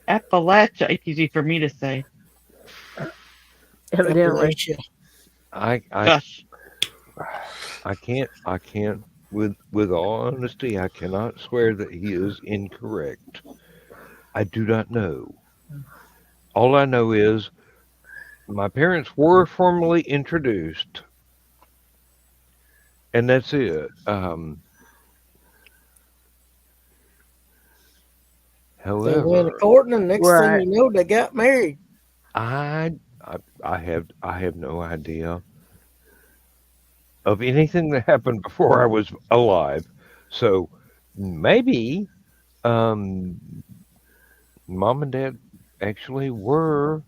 Appalachia, it's easy for me to say. Evidently. I can't with all honesty, I cannot swear that he is incorrect. I do not know. All I know is my parents were formally introduced, and that's it. They went However, to court, and the next thing you know, they got married. I have no idea of anything that happened before I was alive. So maybe mom and dad actually were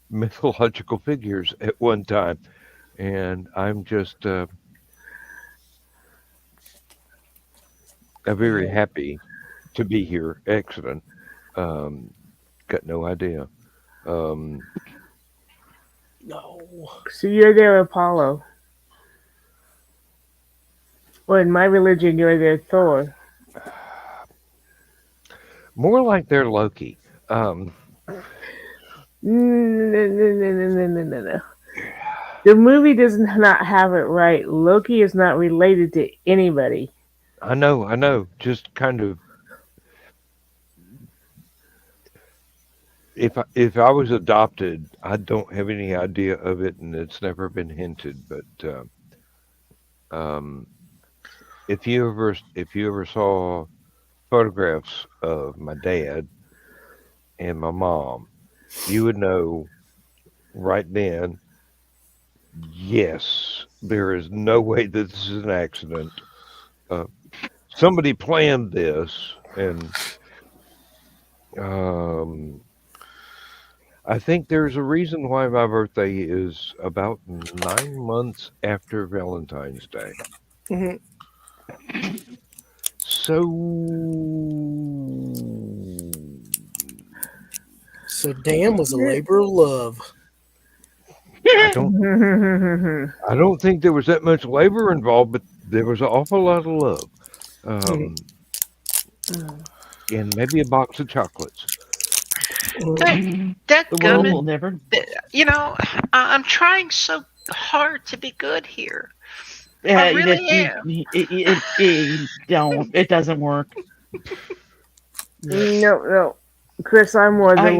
mythological figures at one time, and I'm just very happy to be here. Excellent. Got no idea. No. So you're their Apollo. Well, in my religion, you're their Thor. More like they're Loki. No. The movie does not have it right. Loki is not related to anybody. I know. Just kind of. If I was adopted, I don't have any idea of it, and it's never been hinted. But if you ever saw photographs of my dad and my mom, you would know right then. Yes, there is no way that this is an accident. Somebody planned this, and I think there's a reason why my birthday is about 9 months after Valentine's Day. Mm-hmm. So Dan was a labor of love. I don't think there was that much labor involved, but there was an awful lot of love. And maybe a box of chocolates. That The world will never. I'm trying so hard to be good here. Yeah, I really am. It doesn't work. No, Chris, I'm more the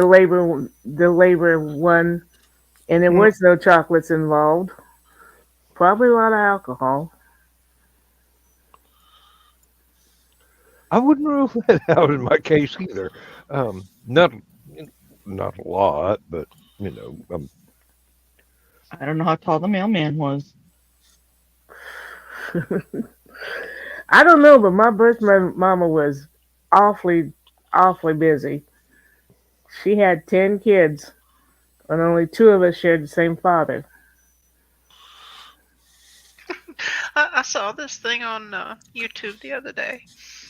labor one, and there was no chocolates involved. Probably a lot of alcohol. I wouldn't rule that out in my case either. Not not a lot, but you know, I don't know how tall the mailman was. I don't know, but my birth mama was awfully, awfully busy. She had 10 kids, and only two of us shared the same father. I saw this thing on YouTube the other day.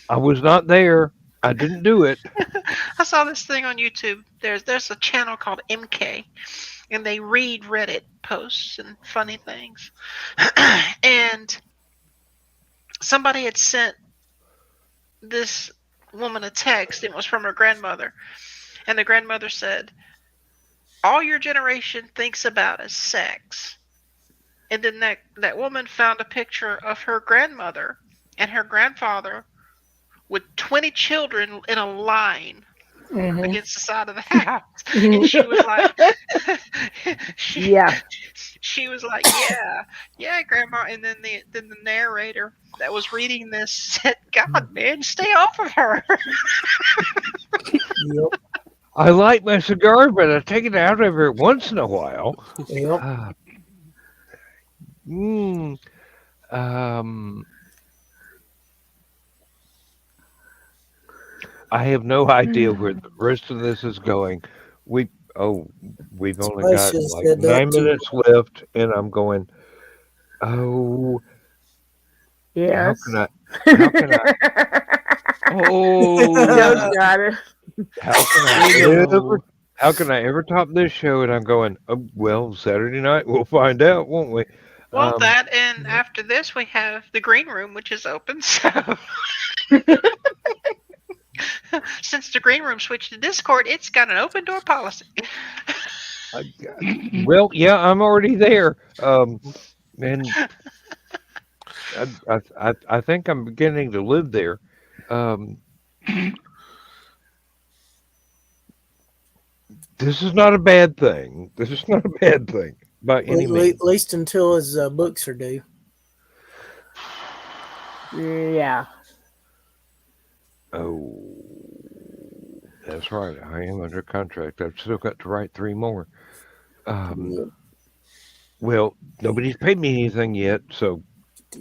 I was not there. I didn't do it. I saw this thing on YouTube. There's a channel called MK, and they read Reddit posts and funny things. And somebody had sent this woman a text. It was from her grandmother, and the grandmother said, "All your generation thinks about is sex." And then that woman found a picture of her grandmother and her grandfather with 20 children in a line against the side of the house. And she was like, Yeah. she was like, yeah, Grandma. And then the narrator that was reading this said, "God, man, stay off of her." Yep. I like my cigar, but I take it out every once in a while. Yep. I have no idea where the rest of this is going. We've only got Spices like that 9 up to- minutes left, and I'm going. Oh, Yes. how can I? Oh, Joe's got it. how can I ever top this show? And I'm going. Oh, well, Saturday night we'll find out, won't we? Well, that, and after this we have the green room, which is open. So since the green room switched to Discord, it's got an open door policy. Well, yeah, I'm already there, and I think I'm beginning to live there. This is not a bad thing. This is not a bad thing by any means. At least until his books are due. Yeah. Oh, that's right. I am under contract. I've still got to write 3 more. Well, nobody's paid me anything yet, so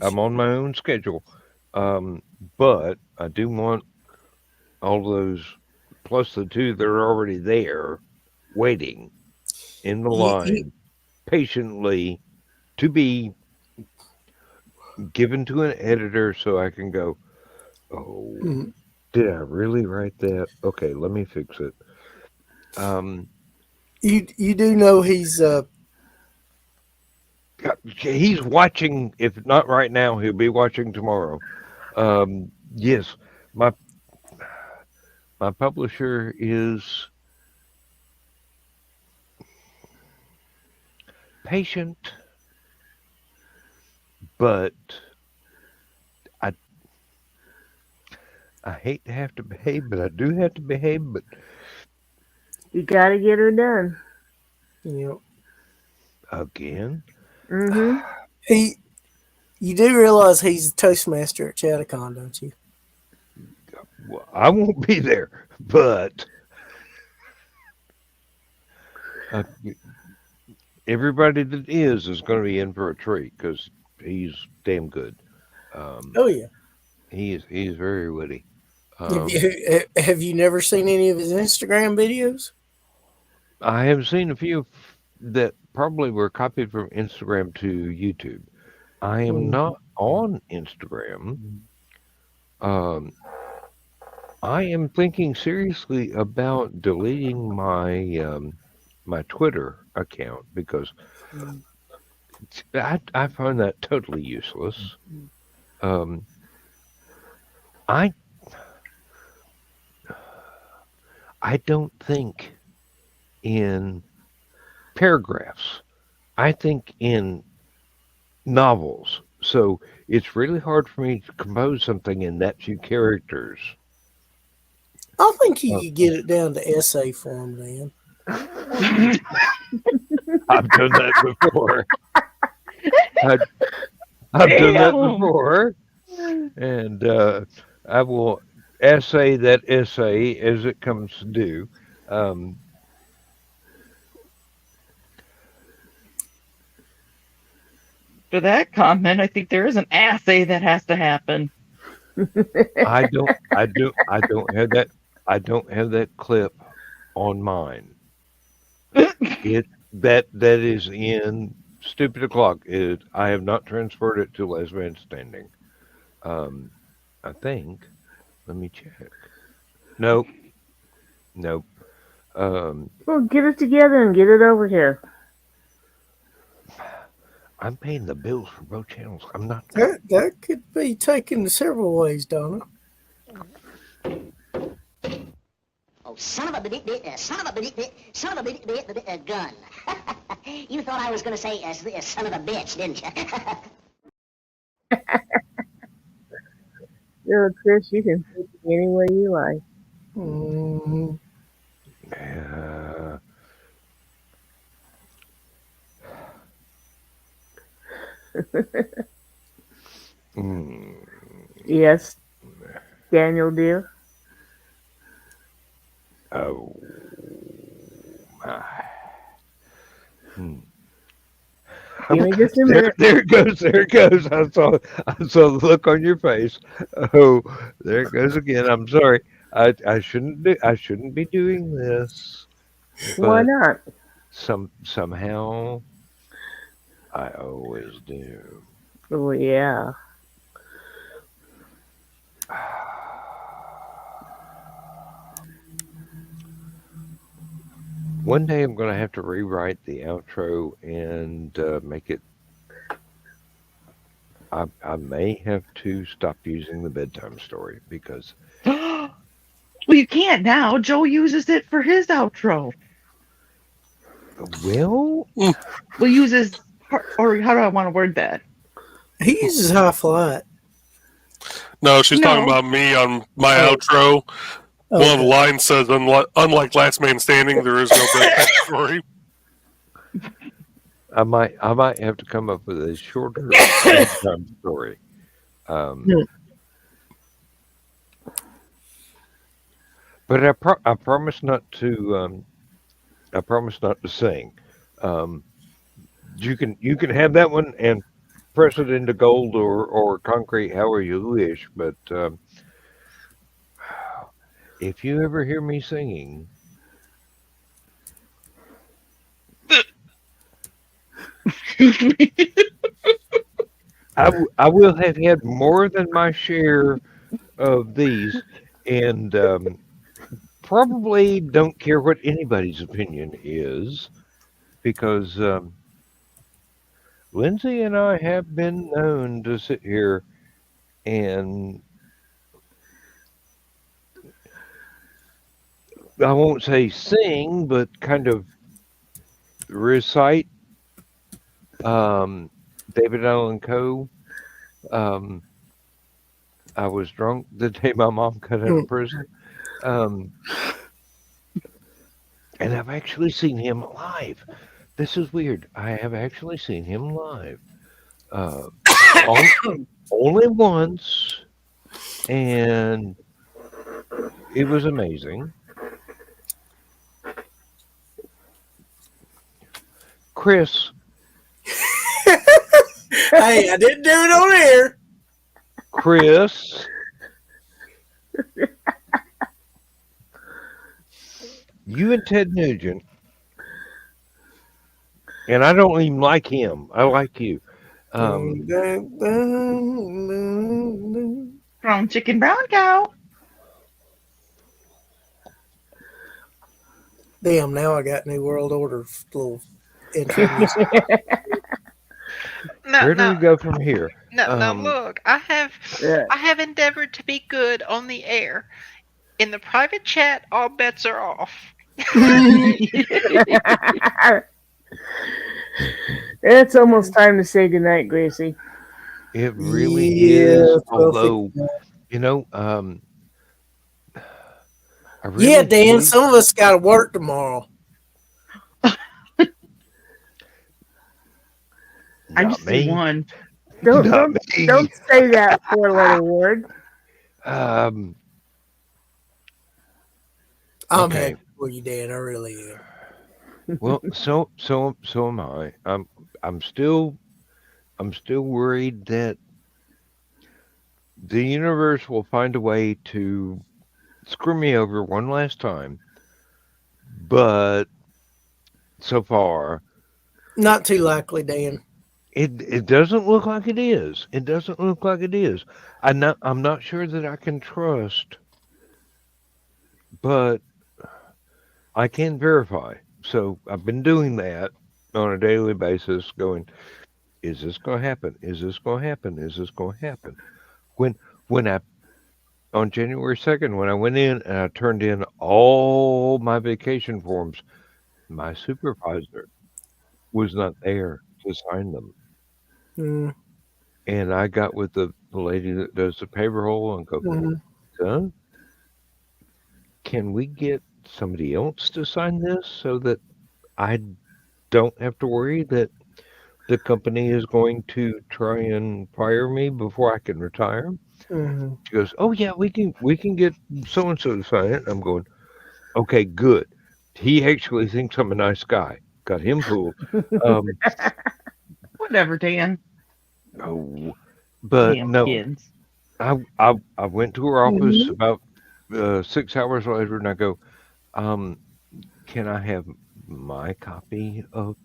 I'm on my own schedule. But I do want all those, plus the 2 that are already there, waiting in the line, patiently, to be given to an editor so I can go, oh, did I really write that? Okay, let me fix it. You do know he's watching. If not right now, he'll be watching tomorrow. Yes, my publisher is patient, but I hate to have to behave, but I do have to behave. But you got to get her done. Yep. Again. You do realize he's the Toastmaster at Chattacon, don't you? Well, I won't be there, but everybody that is going to be in for a treat because he's damn good. Oh yeah, he's very witty. Have you never seen any of his Instagram videos? I have seen a few that probably were copied from Instagram to YouTube. I am not on Instagram. I am thinking seriously about deleting my my Twitter account because I find that totally useless. I don't think in paragraphs. I think in novels. So it's really hard for me to compose something in that few characters. I think you could get it down to essay form, Dan. I've done that before. I've done that before, and I will essay that essay as it comes due. Um, For that comment, I think there is an assay that has to happen. I don't have that. I don't have that clip on mine. That is in Stupid O'Clock. I have not transferred it to Last Man Standing. I think. Let me check. Nope. Well, get it together and get it over here. I'm paying the bills for both channels. I'm not. That could be taken several ways, Donna. Oh, son of a gun. You thought I was going to say son of a bitch, didn't you? Chris, you can take it any way you like. Mm-hmm. Yes, Daniel dear. Oh my. Give me just a minute. There it goes. I saw the look on your face. Oh, there it goes again. I'm sorry. I shouldn't be doing this. Why not? Somehow I always do. Oh yeah. One day I'm going to have to rewrite the outro and make it. I may have to stop using the bedtime story because. Well, you can't now. Joe uses it for his outro. Well, uses, or how do I want to word that? He uses high flight. No, she's talking about me on my outro. Okay. One of the lines says, "Unlike Last Man Standing, there is no bedtime story." I might have to come up with a shorter bedtime story. But I promise not to. I promise not to sing. You can have that one and press it into gold or concrete, however you wish. But if you ever hear me singing, I will have had more than my share of these, and probably don't care what anybody's opinion is, because Lindsay and I have been known to sit here and I won't say sing, but kind of recite David Allen Coe. I was drunk the day my mom got out of prison. And I've actually seen him live. This is weird. I have actually seen him live. Only once. And it was amazing. Chris. Hey, I didn't do it on air. Chris. You and Ted Nugent, and I don't even like him. I like you. Brown chicken, brown cow. Damn, now I got New World Order little intro. Where do we go from here? No, look, I have endeavored to be good on the air. In the private chat, all bets are off. It's almost time to say goodnight, Gracie. It really is. Although, you know, Dan, some of us got to work tomorrow. I'm just one. Don't say that four-letter word. I'm Okay. happy for you, Dan. I really am. Well, so am I. I'm still worried that the universe will find a way to screw me over one last time. But so far, Not too likely, Dan. it doesn't look like it is. It doesn't look like it is. I'm not sure that I can trust, but I can verify. So I've been doing that on a daily basis, going, is this going to happen? Is this going to happen? Is this going to happen? When I on January 2nd, when I went in and I turned in all my vacation forms, my supervisor was not there to sign them. Mm. And I got with the lady that does the payroll and go, son, can we get somebody else to sign this so that I don't have to worry that the company is going to try and fire me before I can retire? Mm-hmm. She goes, oh yeah, we can get so and so to sign it. I'm going, okay, good. He actually thinks I'm a nice guy. Got him fooled. Whatever, Dan. Oh, but Damn no, kids. I went to her office about 6 hours later, and I go, can I have my copy of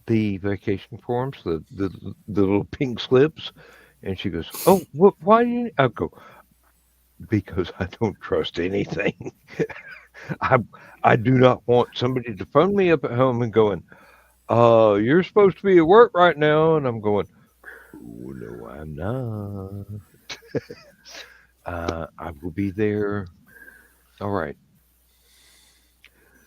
the vacation forms, the little pink slips? And she goes, oh, why do you? I go, because I don't trust anything. I do not want somebody to phone me up at home and going, you're supposed to be at work right now. And I'm going, oh, no, I'm not. I will be there. All right.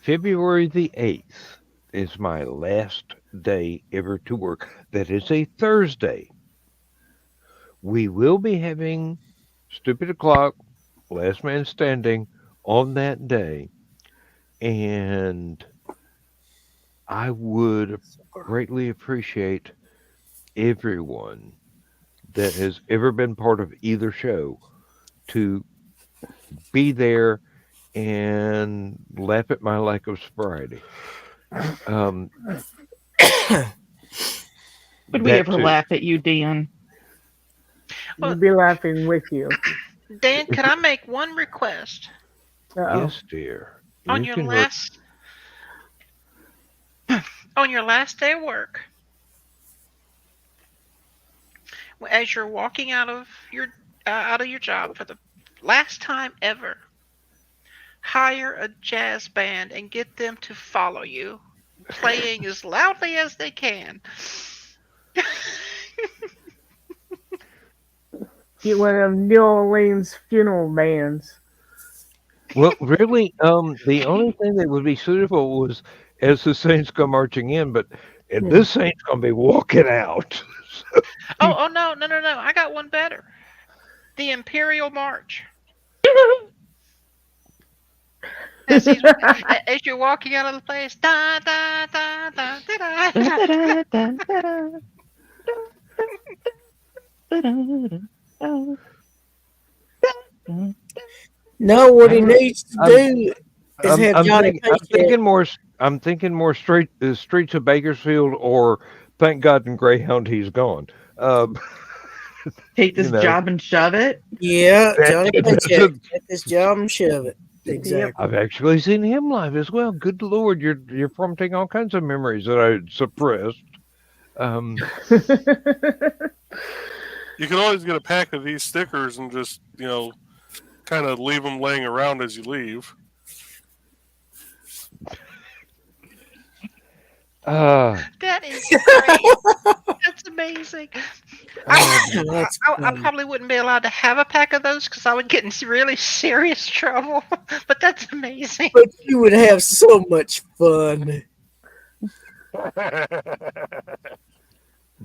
February the 8th is my last day ever to work. That is a Thursday. We will be having Stupid O'Clock, Last Man Standing on that day. And I would greatly appreciate everyone that has ever been part of either show to be there and laugh at my lack of sobriety. Would we ever laugh at you, Dan? We'll be laughing with you. Dan, can I make one request? Yes, dear. On your last day of work, as you're walking out of your job for the last time ever, hire a jazz band and get them to follow you, playing as loudly as they can. Get one of New Orleans funeral bands. Well, really, the only thing that would be suitable was as the Saints go marching in, but this Saint's going to be walking out. Oh, no. I got one better. The Imperial March. As you're walking out of the place, da da da da da da. No, what he needs to do is have Johnny Paycheck. I'm thinking more Streets of Bakersfield or Thank God in Greyhound He's Gone. Take this job and shove it? Yeah, Johnny Paycheck. Take this job and shove it. Exactly. I've actually seen him live as well. Good Lord, you're prompting all kinds of memories that I suppressed. You can always get a pack of these stickers and just, kind of leave them laying around as you leave. That is great. That's amazing. I probably wouldn't be allowed to have a pack of those because I would get in really serious trouble. But that's amazing. But you would have so much fun.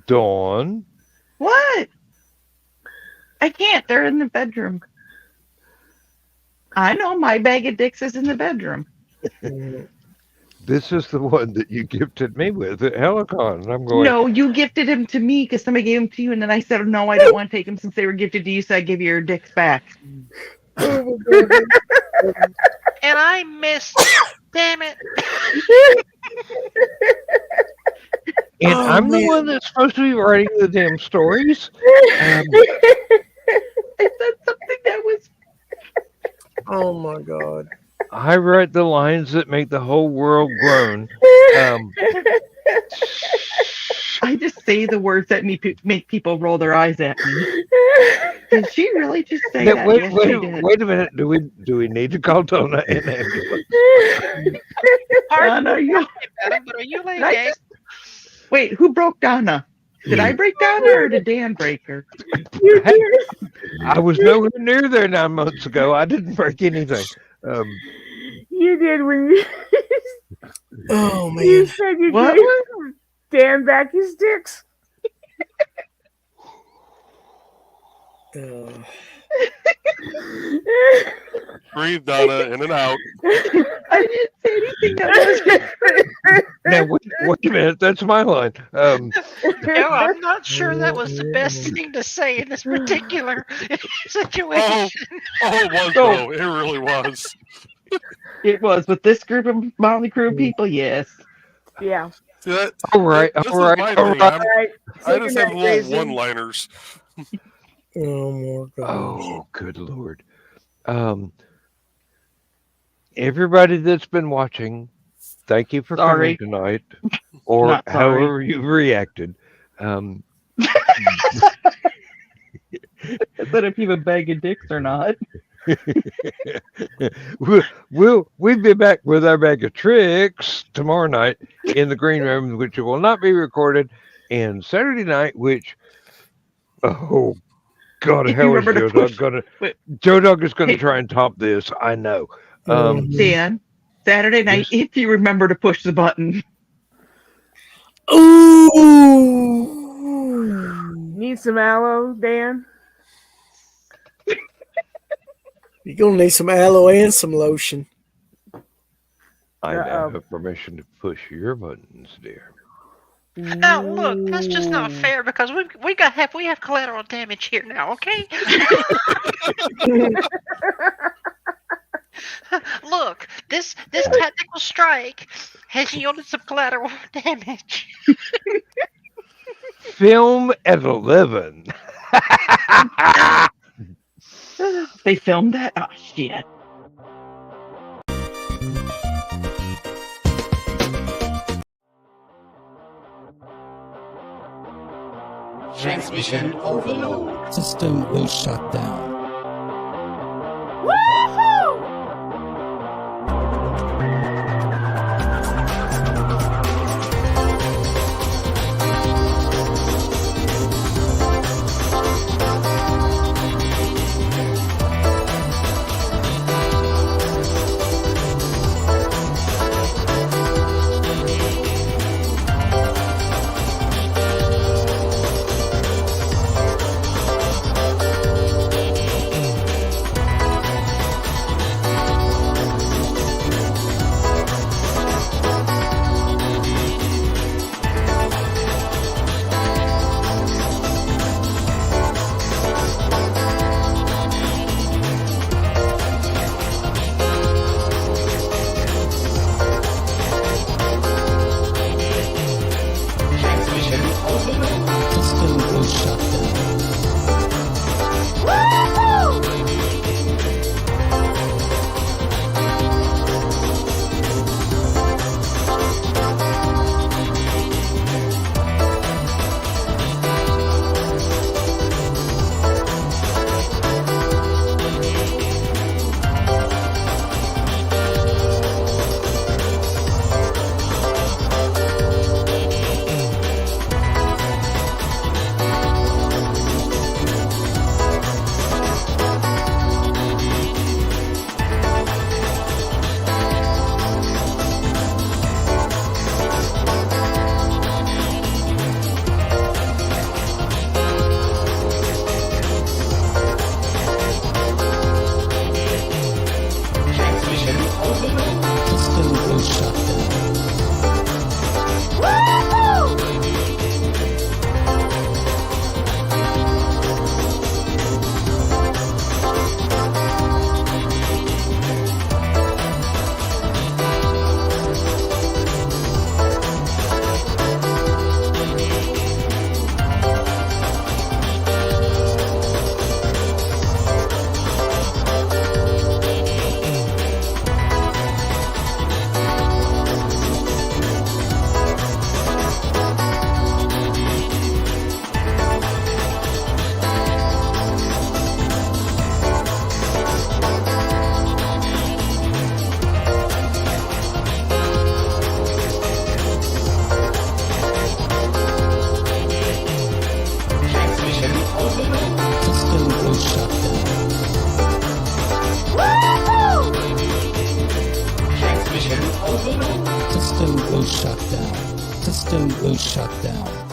Dawn? What? I can't. They're in the bedroom. I know my bag of dicks is in the bedroom. This is the one that you gifted me with at Hallowcon. And I'm going, no, you gifted him to me because somebody gave him to you, and then I said, no, I don't want to take them since they were gifted to you, so I give you your dicks back. and I missed it. Damn it. And I'm the one that's supposed to be writing the damn stories. I said something that was. Oh my God. I write the lines that make the whole world groan. I just say the words that make people roll their eyes at me. Did she really just say that? Wait, Yes, wait, she did. wait a minute. Do we need to call Donna an ambulance? Pardon, Donna, you... Madam, but are you laying eggs? Wait, who broke Donna? Did I break Donna or did Dan break her? Hey, I was nowhere near there 9 months ago. I didn't break anything. You did when you. Oh man. You said you What? gave Dan back his dicks. Breathe, Donna, in and out. I didn't say anything that was. Now wait a minute. That's my line. No, I'm not sure that was the best thing to say in this particular situation. It was, though. It really was. It was with this group of motley crew of people. Yes. Yeah. See that? All right. This All is right. my All thing. right. I just have Good night, little Jason. one-liners. Oh my God. Oh, good Lord. Everybody that's been watching, thank you for Sorry. coming tonight, or Not sorry. however you reacted. But if you have a bag of dicks or not. We'll be back with our bag of tricks tomorrow night in the green room, which will not be recorded, and Saturday night, which God, If how you is remember Joe to Dog push- gonna? Wait. Joe Dog is gonna Hey. try and top this. I know. Dan, Saturday night, Yes. if you remember to push the button. Ooh. Need some aloe, Dan? You're gonna need some aloe and some lotion. I now Uh-oh. have permission to push your buttons, dear. Now look, that's just not fair because we have collateral damage here now, okay? Look, this tactical strike has yielded some collateral damage. Film at 11. They filmed that? Oh, shit. Transmission overload. System will shut down. System will shut down. shut down. System will shut down.